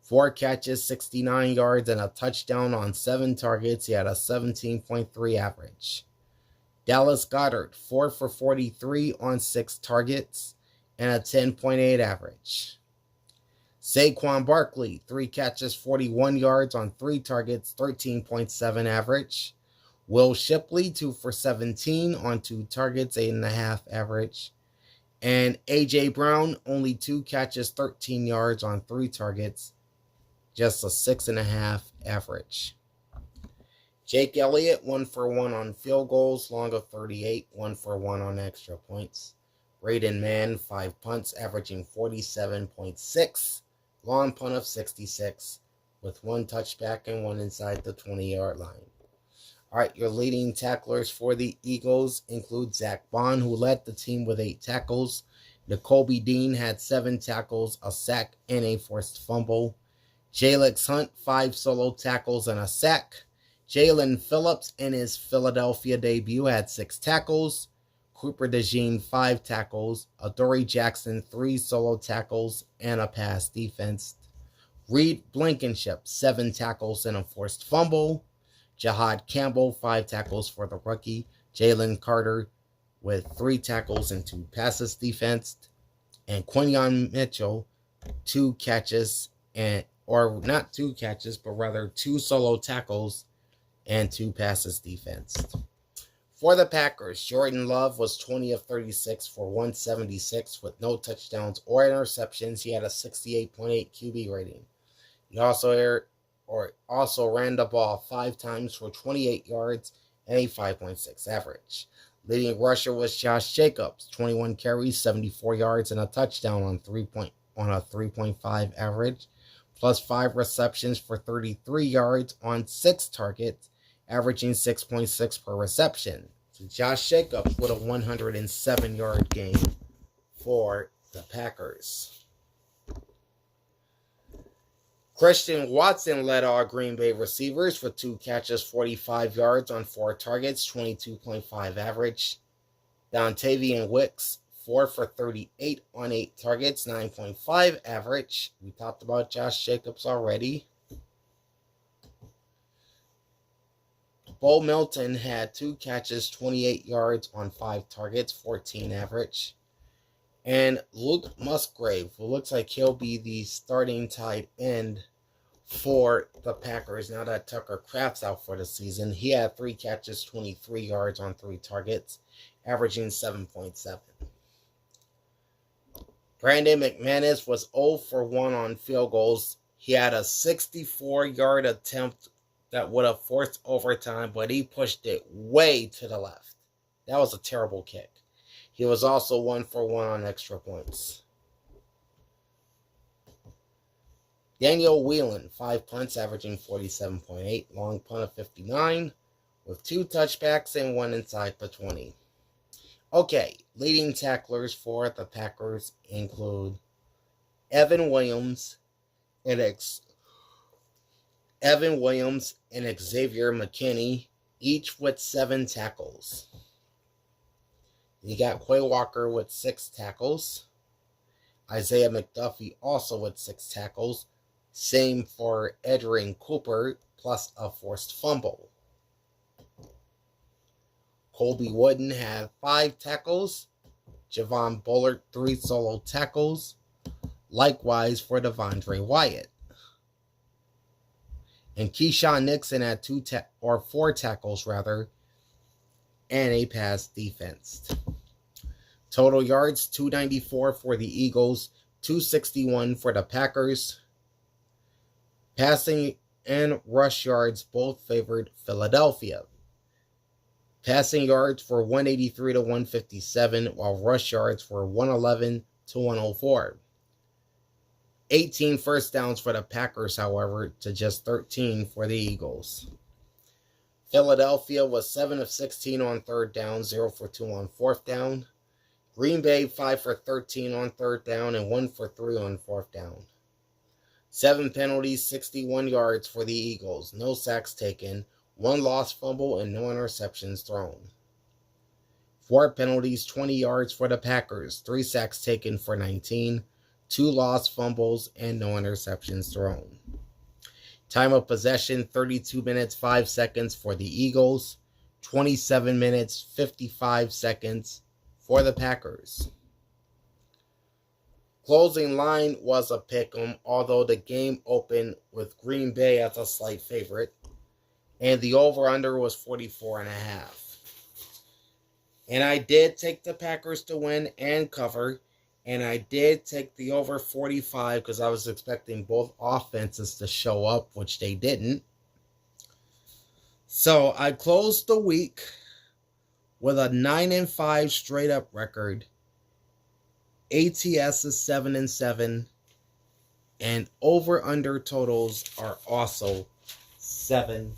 4 catches, 69 yards, and a touchdown on 7 targets. He had a 17.3 average. Dallas Goedert, 4 for 43 on 6 targets, and a 10.8 average. Saquon Barkley, 3 catches, 41 yards on 3 targets, 13.7 average. Will Shipley, 2 for 17 on 2 targets, 8.5 average. And A.J. Brown, only 2 catches, 13 yards on 3 targets, just a 6.5 average. Jake Elliott, 1 for 1 on field goals, long of 38, 1 for 1 on extra points. Braden Mann, 5 punts, averaging 47.6. Long punt of 66, with 1 touchback and 1 inside the 20-yard line. All right, your leading tacklers for the Eagles include Zach Bond, who led the team with 8 tackles. Nakobe Dean had 7 tackles, a sack, and a forced fumble. Jalix Hunt, 5 solo tackles and a sack. Jalen Phillips, in his Philadelphia debut, had 6 tackles. Cooper DeJean, 5 tackles. Adoree Jackson, 3 solo tackles and a pass defense. Reed Blankenship, 7 tackles and a forced fumble. Jihad Campbell, 5 tackles for the rookie. Jalen Carter with 3 tackles and 2 passes defense. And Quinyon Mitchell, 2 catches, or not 2 catches, but rather 2 solo tackles and 2 passes defense. For the Packers, Jordan Love was 20 of 36 for 176 with no touchdowns or interceptions. He had a 68.8 QB rating. He also ran the ball 5 times for 28 yards and a 5.6 average. Leading rusher was Josh Jacobs, 21 carries, 74 yards, and a touchdown on a 3.5 average, plus 5 receptions for 33 yards on 6 targets, averaging 6.6 per reception. So Josh Jacobs with a 107-yard game for the Packers. Christian Watson led our Green Bay receivers with 2 catches, 45 yards on 4 targets, 22.5 average. Dontavian Wicks, 4 for 38 on 8 targets, 9.5 average. We talked about Josh Jacobs already. Bo Melton had 2 catches, 28 yards on 5 targets, 14 average. And Luke Musgrave, who looks like he'll be the starting tight end for the Packers now that Tucker Kraft's out for the season. He had 3 catches, 23 yards on 3 targets, averaging 7.7. Brandon McManus was 0 for 1 on field goals. He had a 64-yard attempt that would have forced overtime, but he pushed it way to the left. That was a terrible kick. He was also 1 for 1 on extra points. Daniel Whelan, 5 punts, averaging 47.8, long punt of 59, with 2 touchbacks and 1 inside the 20. Okay, leading tacklers for the Packers include Evan Williams and Xavier McKinney, each with 7 tackles. You got Quay Walker with 6 tackles. Isaiah McDuffie also with 6 tackles. Same for Edgerrin Cooper, plus a forced fumble. Colby Wooden had 5 tackles. Javon Bullard, 3 solo tackles. Likewise for Devondre Wyatt. And Keyshawn Nixon had 4 tackles and a pass defense. Total yards, 294 for the Eagles, 261 for the Packers. Passing and rush yards both favored Philadelphia. Passing yards were 183 to 157, while rush yards were 111 to 104. 18 first downs for the Packers, however, to just 13 for the Eagles. Philadelphia was 7 of 16 on third down, 0 for 2 on fourth down. Green Bay 5 for 13 on third down and 1 for 3 on fourth down. 7 penalties, 61 yards for the Eagles. No sacks taken, 1 lost fumble, and no interceptions thrown. 4 penalties, 20 yards for the Packers. 3 sacks taken for 19, 2 lost fumbles, and no interceptions thrown. Time of possession, 32 minutes, 5 seconds for the Eagles. 27 minutes, 55 seconds for the Packers. Closing line was a pick'em, although the game opened with Green Bay as a slight favorite, and the over-under was 44.5. And I did take the Packers to win and cover, and I did take the over 45 because I was expecting both offenses to show up, which they didn't. So I closed the week with a 9-5 straight-up record. ATS is 7-7, and over-under totals are also 7-7.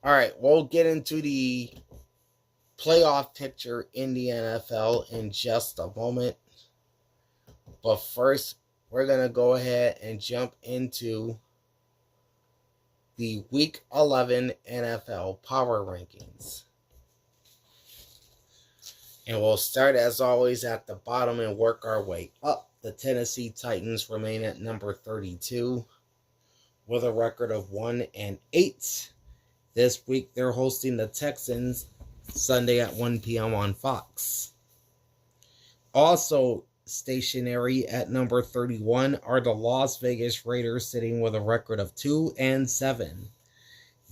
All right, we'll get into the playoff picture in the NFL in just a moment. But first, we're going to go ahead and jump into the Week 11 NFL Power Rankings. And we'll start, as always, at the bottom and work our way up. The Tennessee Titans remain at number 32 with a record of 1-8. This week, they're hosting the Texans Sunday at 1 p.m. on Fox. Also stationary at number 31 are the Las Vegas Raiders, sitting with a record of 2-7.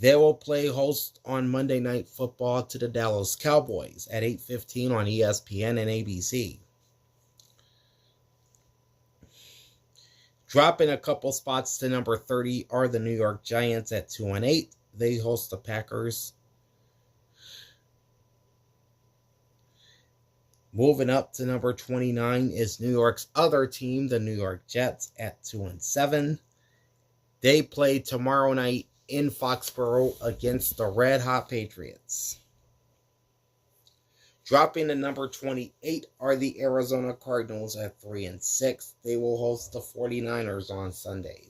They will play host on Monday Night Football to the Dallas Cowboys at 8:15 on ESPN and ABC. Dropping a couple spots to number 30 are the New York Giants at 2-8. They host the Packers. Moving up to number 29 is New York's other team, the New York Jets, at 2-7. They play tomorrow night in Foxborough against the Red Hot Patriots. Dropping to number 28 are the Arizona Cardinals at 3-6. They will host the 49ers on Sunday.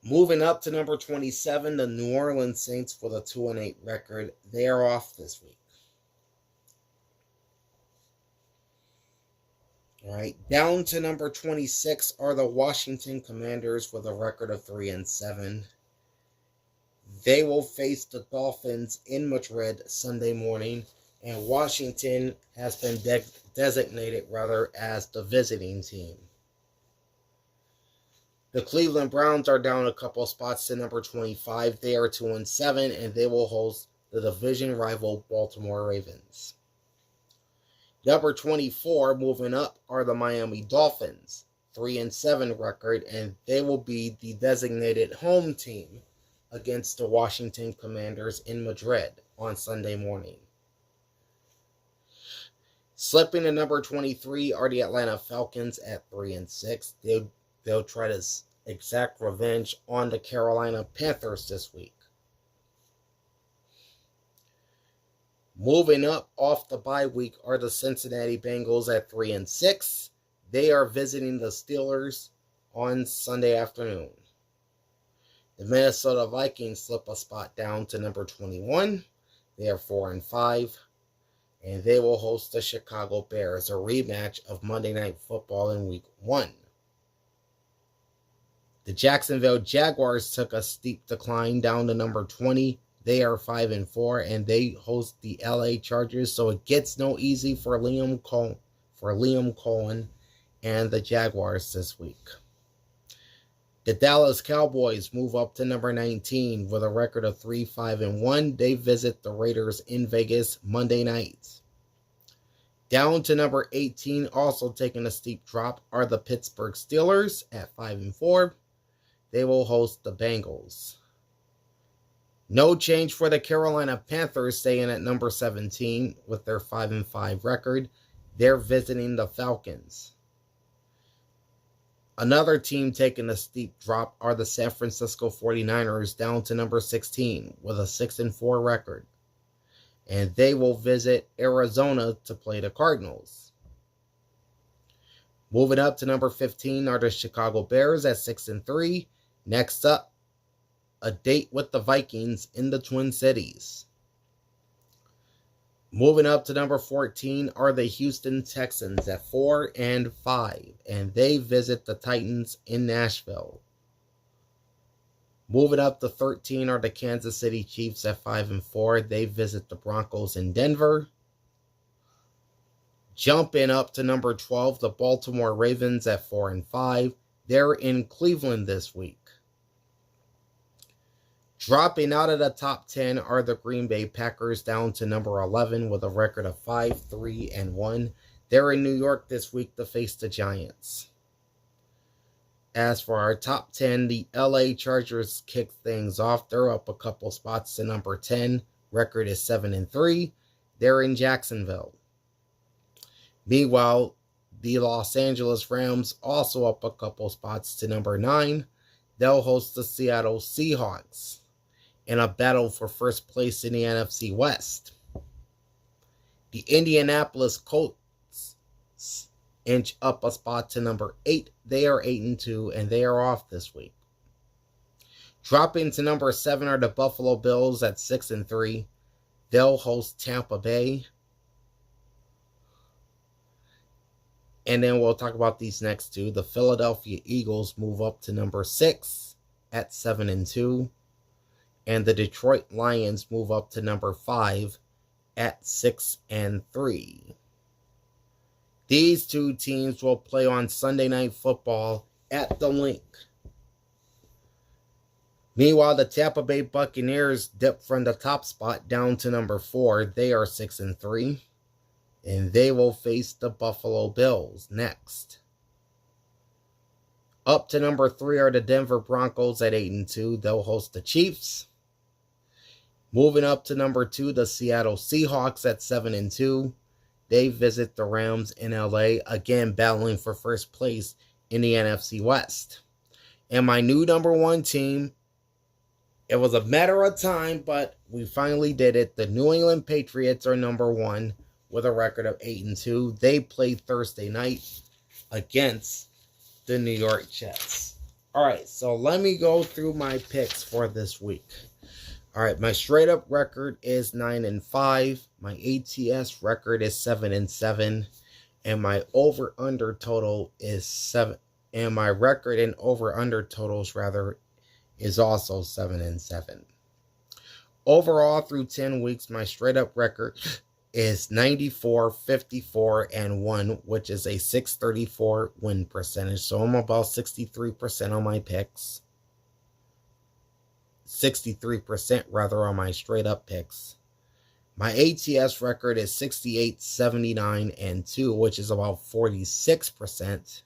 Moving up to number 27, the New Orleans Saints with a 2-8 record. They are off this week. All right, down to number 26 are the Washington Commanders with a record of 3-7. They will face the Dolphins in Madrid Sunday morning, and Washington has been designated as the visiting team. The Cleveland Browns are down a couple spots to number 25. They are 2-7, and they will host the division rival Baltimore Ravens. Number 24, moving up, are the Miami Dolphins, 3-7 record, and they will be the designated home team against the Washington Commanders in Madrid on Sunday morning. Slipping to number 23 are the Atlanta Falcons at 3-6. They'll try to exact revenge on the Carolina Panthers this week. Moving up off the bye week are the Cincinnati Bengals at 3-6. They are visiting the Steelers on Sunday afternoon. The Minnesota Vikings slip a spot down to number 21. They are 4-5. And they will host the Chicago Bears, a rematch of Monday Night Football in Week 1. The Jacksonville Jaguars took a steep decline down to number 20. They are 5-4, and they host the LA Chargers, so it gets no easy for Liam Cohen and the Jaguars this week. The Dallas Cowboys move up to number 19 with a record of 3-5-1. They visit the Raiders in Vegas Monday night. Down to number 18, also taking a steep drop, are the Pittsburgh Steelers at 5-4. They will host the Bengals. No change for the Carolina Panthers, staying at number 17 with their 5-5 record. They're visiting the Falcons. Another team taking a steep drop are the San Francisco 49ers, down to number 16 with a 6-4 record. And they will visit Arizona to play the Cardinals. Moving up to number 15 are the Chicago Bears at 6-3. Next up, a date with the Vikings in the Twin Cities. Moving up to number 14 are the Houston Texans at 4-5, and they visit the Titans in Nashville. Moving up to 13 are the Kansas City Chiefs at 5-4. They visit the Broncos in Denver. Jumping up to number 12, the Baltimore Ravens at 4-5. They're in Cleveland this week. Dropping out of the top 10 are the Green Bay Packers, down to number 11 with a record of 5-3-1. They're in New York this week to face the Giants. As for our top 10, the LA Chargers kick things off. They're up a couple spots to number 10. Record is 7-3. They're in Jacksonville. Meanwhile, the Los Angeles Rams also up a couple spots to number 9. They'll host the Seattle Seahawks in a battle for first place in the NFC West. The Indianapolis Colts inch up a spot to number 8. They are 8-2, and they are off this week. Dropping to number 7 are the Buffalo Bills at 6-3. They'll host Tampa Bay. And then we'll talk about these next two. The Philadelphia Eagles move up to number 6 at 7-2. And the Detroit Lions move up to number 5 at 6-3. These two teams will play on Sunday Night Football at the Link. Meanwhile, the Tampa Bay Buccaneers dip from the top spot down to number 4. They are 6-3. And they will face the Buffalo Bills next. Up to number 3 are the Denver Broncos at 8-2. They'll host the Chiefs. Moving up to number 2, the Seattle Seahawks at 7-2. They visit the Rams in LA, again battling for first place in the NFC West. And my new number 1 team, it was a matter of time, but we finally did it. The New England Patriots are number 1 with a record of 8-2. They play Thursday night against the New York Jets. All right, so let me go through my picks for this week. All right, my straight up record is 9-5. My ATS record is 7-7, and my over under total is 7. And my record in over under totals is also 7-7. Overall, through 10 weeks, my straight up record is 94, 54, and 1, which is a 634 win percentage. So I'm about 63% on my picks. 63% rather on my straight up picks. My ATS record is 68, 79, and 2, which is about 46%.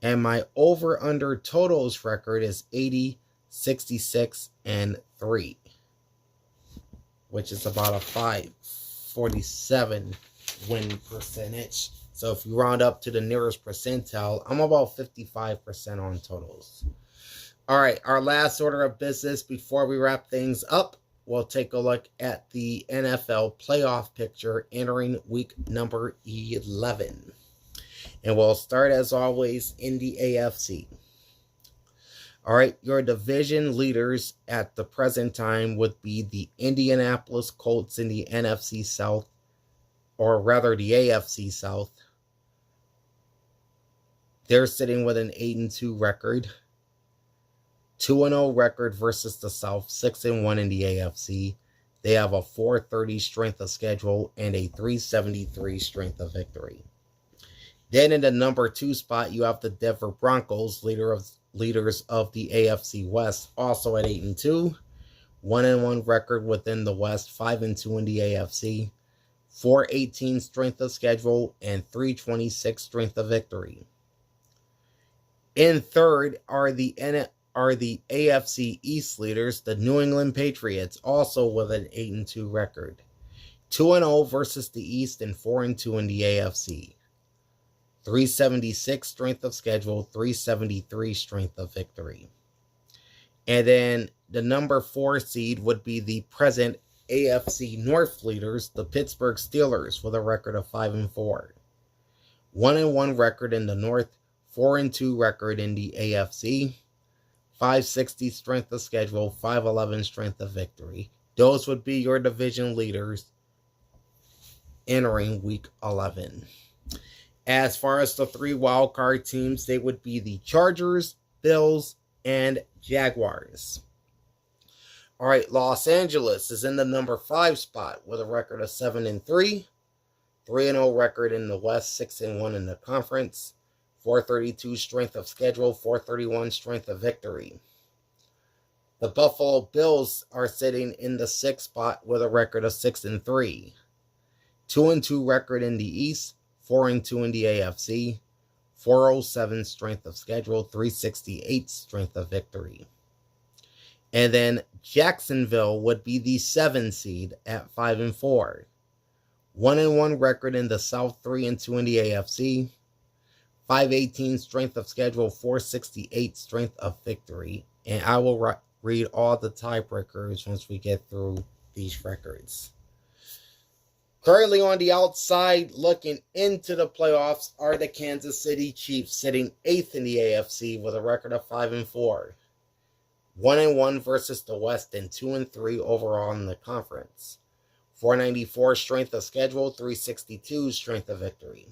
And my over-under totals record is 80, 66, and 3, which is about a 547 win percentage. So if you round up to the nearest percentile, I'm about 55% on totals. All right, our last order of business before we wrap things up, we'll take a look at the NFL playoff picture entering week number 11. And we'll start, as always, in the AFC. All right, your division leaders at the present time would be the Indianapolis Colts in the NFC South, or rather the AFC South. They're sitting with an 8-2 record. 2-0 record versus the South, 6-1 in the AFC. They have a 430 strength of schedule and a 373 strength of victory. Then in the number 2 spot, you have the Denver Broncos, leaders of the AFC West, also at 8-2. 1-1 record within the West, 5-2 in the AFC. 418 strength of schedule and 326 strength of victory. In third are the AFC East leaders, the New England Patriots, also with an 8-2 record. 2-0 versus the East and 4-2 in the AFC. 376 strength of schedule, 373 strength of victory. And then the number 4 seed would be the present AFC North leaders, the Pittsburgh Steelers, with a record of 5-4. 1-1 record in the North, 4-2 record in the AFC. 560 strength of schedule, 511 strength of victory. Those would be your division leaders entering week 11. As far as the 3 wildcard teams, they would be the Chargers, Bills, and Jaguars. All right, Los Angeles is in the number 5 spot with a record of 7-3. 3-0 record in the West, 6-1 in the conference. 432 strength of schedule, 431 strength of victory. The Buffalo Bills are sitting in the 6th spot with a record of 6-3. 2-2 record in the East, 4-2 in the AFC. 407 strength of schedule, 368 strength of victory. And then Jacksonville would be the 7 seed at 5-4. 1-1 record in the South, 3-2 in the AFC. 518 strength of schedule, 468 strength of victory. And I will read all the tiebreakers once we get through these records. Currently on the outside, looking into the playoffs, are the Kansas City Chiefs, sitting 8th in the AFC with a record of 5-4. 1-1 versus the West and 2-3 overall in the conference. 494 strength of schedule, 362 strength of victory.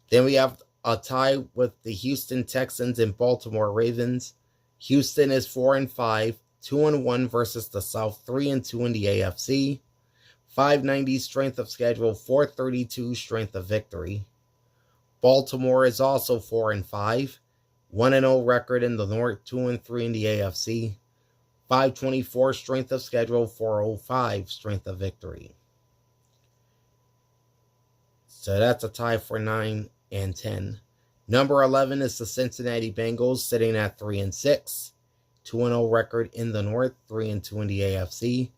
Then we have a tie with the Houston Texans and Baltimore Ravens. Houston is 4-5, 2-1 versus the South, 3-2 in the AFC. 590 strength of schedule, 432 strength of victory. Baltimore is also 4-5, 1-0 record in the North, 2-3 in the AFC. 524 strength of schedule, 405 strength of victory. So that's a tie for 9 and 10. Number 11 is the Cincinnati Bengals, sitting at 3-6. 2-0 record in the North, 3-2 in the AFC.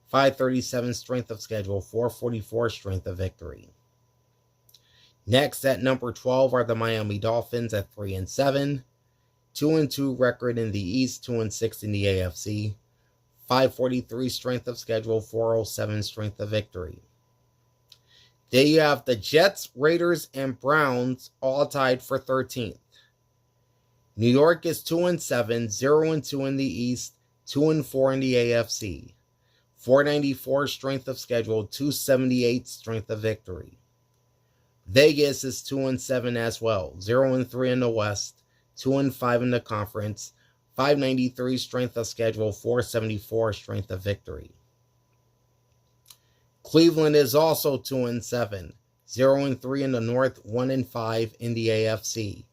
537 strength of schedule, 444 strength of victory. Next at number 12 are the Miami Dolphins at 3-7. 2-2 record in the East, 2-6 in the AFC. 543 strength of schedule, 407 strength of victory. There you have the Jets, Raiders, and Browns all tied for 13th. New York is 2-7, 0-2 in the East, 2-4 in the AFC. 494 strength of schedule, 278 strength of victory. Vegas is 2-7 as well, 0-3 in the West, 2-5 in the conference, 593 strength of schedule, 474 strength of victory. Cleveland is also 2-7, 0-3 in the North, 1-5 in the AFC.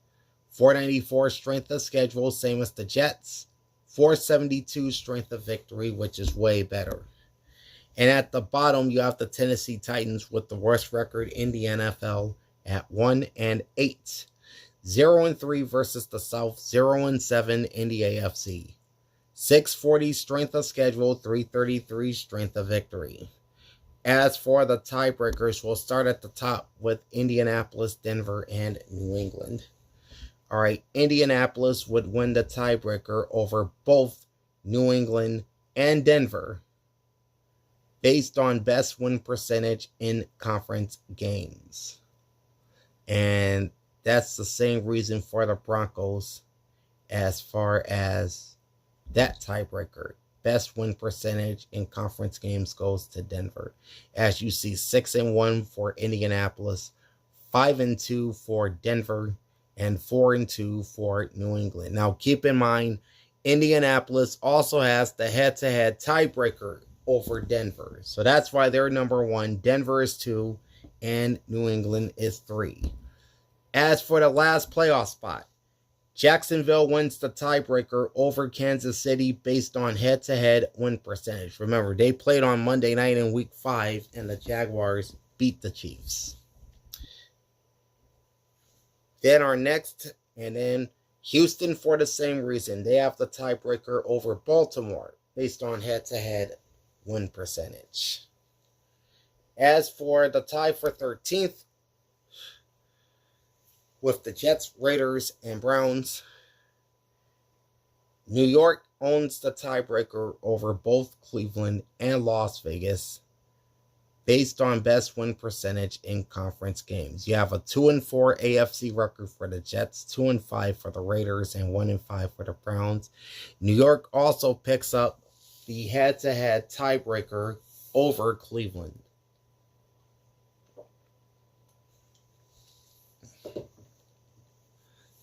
494 strength of schedule, same as the Jets. 472 strength of victory, which is way better. And at the bottom, you have the Tennessee Titans with the worst record in the NFL at 1-8. 0-3 versus the South, 0-7 in the AFC. 640 strength of schedule, 333 strength of victory. As for the tiebreakers, we'll start at the top with Indianapolis, Denver, and New England. All right, Indianapolis would win the tiebreaker over both New England and Denver based on best win percentage in conference games. And that's the same reason for the Broncos as far as that tiebreaker. Best win percentage in conference games goes to Denver. As you see, 6-1 for Indianapolis, 5-2 for Denver, and 4-2 for New England. Now, keep in mind, Indianapolis also has the head-to-head tiebreaker over Denver. So that's why they're number 1. Denver is 2, and New England is 3. As for the last playoff spot, Jacksonville wins the tiebreaker over Kansas City based on head-to-head win percentage. Remember, they played on Monday night in Week 5, and the Jaguars beat the Chiefs. Then our next, and then Houston for the same reason. They have the tiebreaker over Baltimore based on head-to-head win percentage. As for the tie for 13th, with the Jets, Raiders, and Browns, New York owns the tiebreaker over both Cleveland and Las Vegas based on best win percentage in conference games. You have a 2-4 AFC record for the Jets, 2-5 for the Raiders, and 1-5 for the Browns. New York also picks up the head-to-head tiebreaker over Cleveland.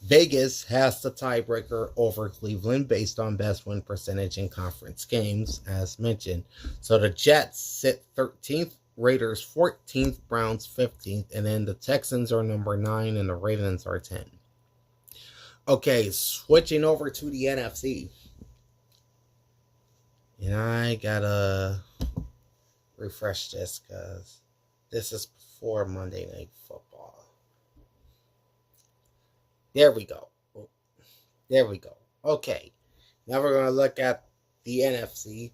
Vegas has the tiebreaker over Cleveland based on best win percentage in conference games, as mentioned. So the Jets sit 13th, Raiders 14th, Browns 15th, and then the Texans are number 9 and the Ravens are 10. Okay, switching over to the NFC. And I gotta refresh this because this is before Monday Night Football. There we go. There we go. Okay. Now we're going to look at the NFC.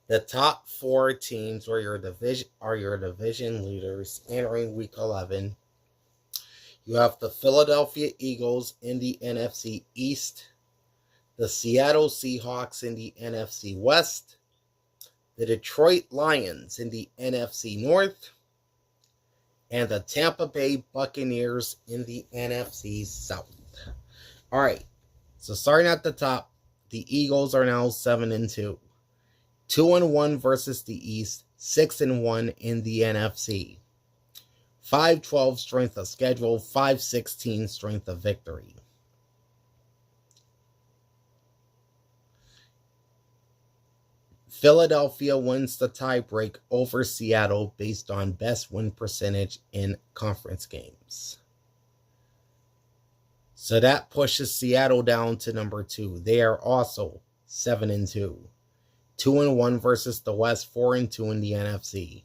The top 4 teams are your division leaders entering Week 11. You have the Philadelphia Eagles in the NFC East, the Seattle Seahawks in the NFC West, the Detroit Lions in the NFC North, and the Tampa Bay Buccaneers in the NFC South. All right, so starting at the top, the Eagles are now 7-2. 2-1 versus the East, 6-1 in the NFC. 5-12 strength of schedule, 5-16 strength of victory. Philadelphia wins the tiebreak over Seattle based on best win percentage in conference games. So that pushes Seattle down to number 2. They are also 7-2. 2-1 versus the West, 4-2 in the NFC.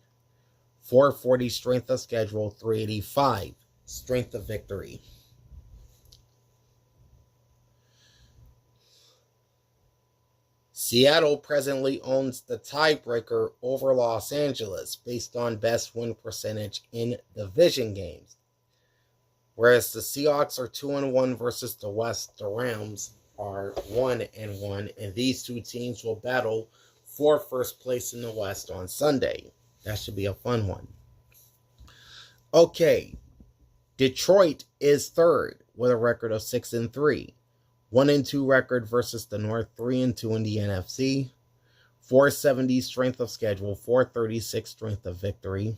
440 strength of schedule, 385 strength of victory. Seattle presently owns the tiebreaker over Los Angeles based on best win percentage in division games. Whereas the Seahawks are 2-1 versus the West, the Rams are 1-1, and these two teams will battle for first place in the West on Sunday. That should be a fun one. Okay, Detroit is third with a record of 6-3. 1-2 record versus the North, 3-2 in the NFC. 470 strength of schedule, 436 strength of victory.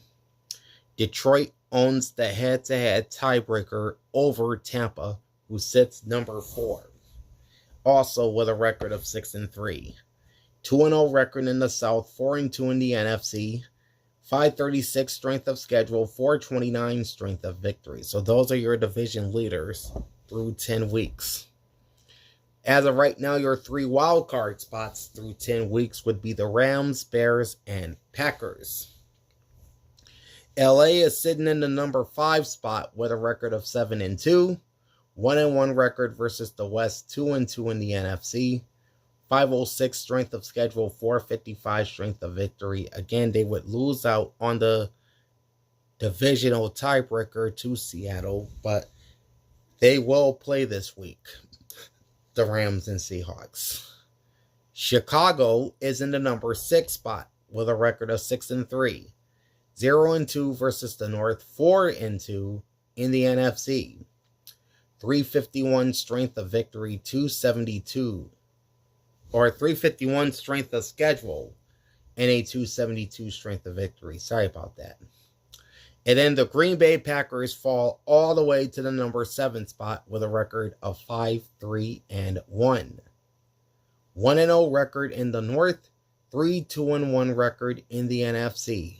Detroit owns the head-to-head tiebreaker over Tampa, who sits number 4. Also with a record of 6-3. 2-0 record in the South, 4-2 in the NFC. 536 strength of schedule, 429 strength of victory. So those are your division leaders through 10 weeks. As of right now, your 3 wild card spots through 10 weeks would be the Rams, Bears, and Packers. LA is sitting in the number 5 spot with a record of 7-2, 1-1 record versus the West, 2-2 in the NFC. 506 strength of schedule, 455 strength of victory. Again, they would lose out on the divisional tiebreaker to Seattle, but they will play this week, the Rams and Seahawks. Chicago is in the number 6 spot with a record of 6-3. 0-2 versus the North, 4-2 in the NFC. 351 strength of victory, 272. Or 351 strength of schedule, and a 272 strength of victory. Sorry about that. And then the Green Bay Packers fall all the way to the number 7 spot with a record of 5-3-1. 1-0 record in the North, 3-2-1 record in the NFC.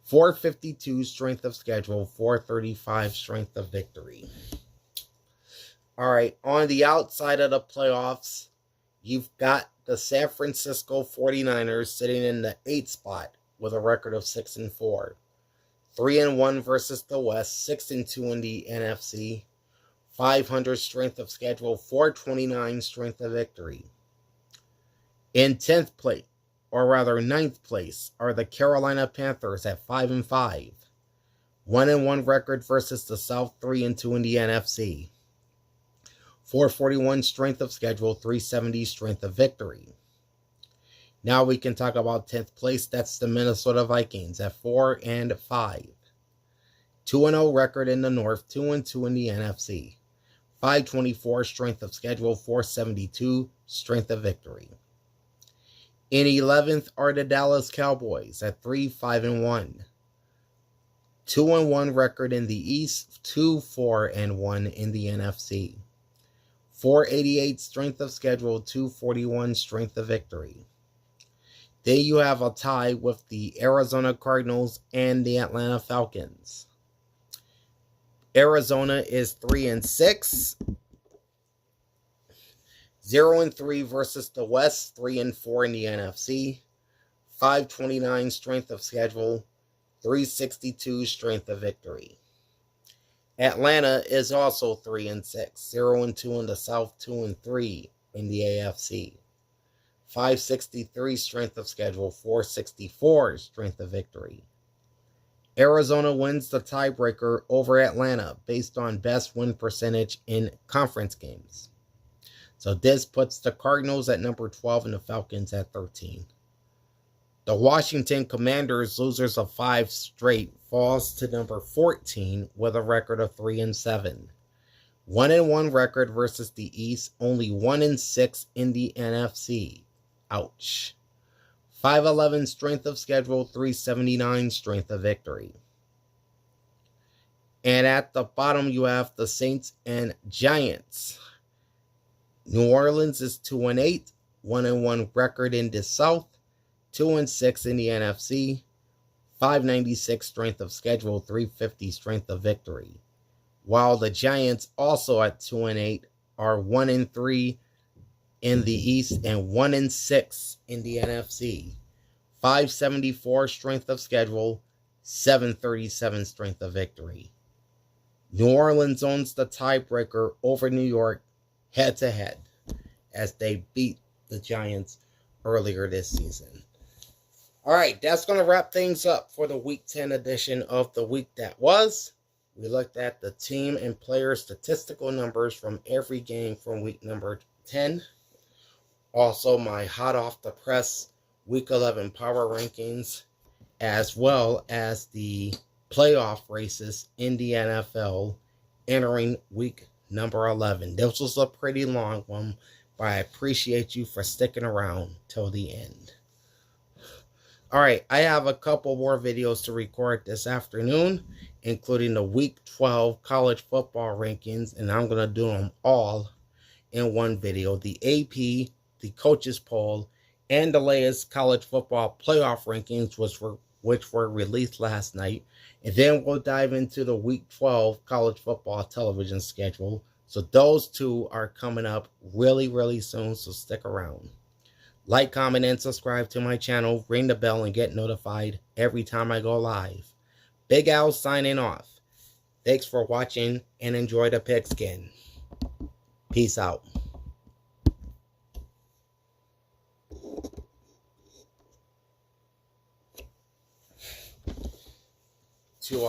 452 strength of schedule, 435 strength of victory. All right, on the outside of the playoffs, you've got the San Francisco 49ers sitting in the 8th spot with a record of 6-4. 3-1 versus the West, 6-2 in the NFC. 500 strength of schedule, 429 strength of victory. In 10th place, or rather 9th place, are the Carolina Panthers at 5-5. 1-1 record versus the South, 3-2 in the NFC. 441 strength of schedule, 370 strength of victory. Now we can talk about 10th place. That's the Minnesota Vikings at 4-5. 2-0 record in the North, 2-2 in the NFC. 524 strength of schedule, 472 strength of victory. In 11th are the Dallas Cowboys at 3-5-1. 2-1 record in the East, 2-4-1 in the NFC. 488 strength of schedule, 241 strength of victory. Then you have a tie with the Arizona Cardinals and the Atlanta Falcons. Arizona is 3-6. 0-3 versus the West, 3-4 in the NFC. 529 strength of schedule, 362 strength of victory. Atlanta is also 3-6, 0-2 in the South, 2-3 in the AFC. 563 strength of schedule, 464 strength of victory. Arizona wins the tiebreaker over Atlanta based on best win percentage in conference games. So this puts the Cardinals at number 12 and the Falcons at 13. The Washington Commanders, losers of 5 straight, falls to number 14 with a record of 3-7. 1-1 record versus the East, only 1-6 in the NFC. Ouch. 511 strength of schedule, 379 strength of victory. And at the bottom you have the Saints and Giants. New Orleans is 2-8, 1-1 record in the South, 2-6 in the NFC, 596 strength of schedule, 350 strength of victory. While the Giants, also at 2-8, are 1-3 in the East and 1-6 in the NFC. 574 strength of schedule, 737 strength of victory. New Orleans owns the tiebreaker over New York head-to-head as they beat the Giants earlier this season. All right, that's going to wrap things up for the Week 10 edition of The Week That Was. We looked at the team and player statistical numbers from every game from week number 10. Also, my hot off the press Week 11 power rankings, as well as the playoff races in the NFL entering week number 11. This was a pretty long one, but I appreciate you for sticking around till the end. All right, I have a couple more videos to record this afternoon, including the Week 12 college football rankings, and I'm going to do them all in one video. The AP, the coaches poll, and the latest college football playoff rankings, which were which were released last night. And then we'll dive into the Week 12 college football television schedule. So those two are coming up really, really soon, so stick around. Like, comment, and subscribe to my channel. Ring the bell and get notified every time I go live. Big Al signing off. Thanks for watching and enjoy the pigskin. Peace out. 2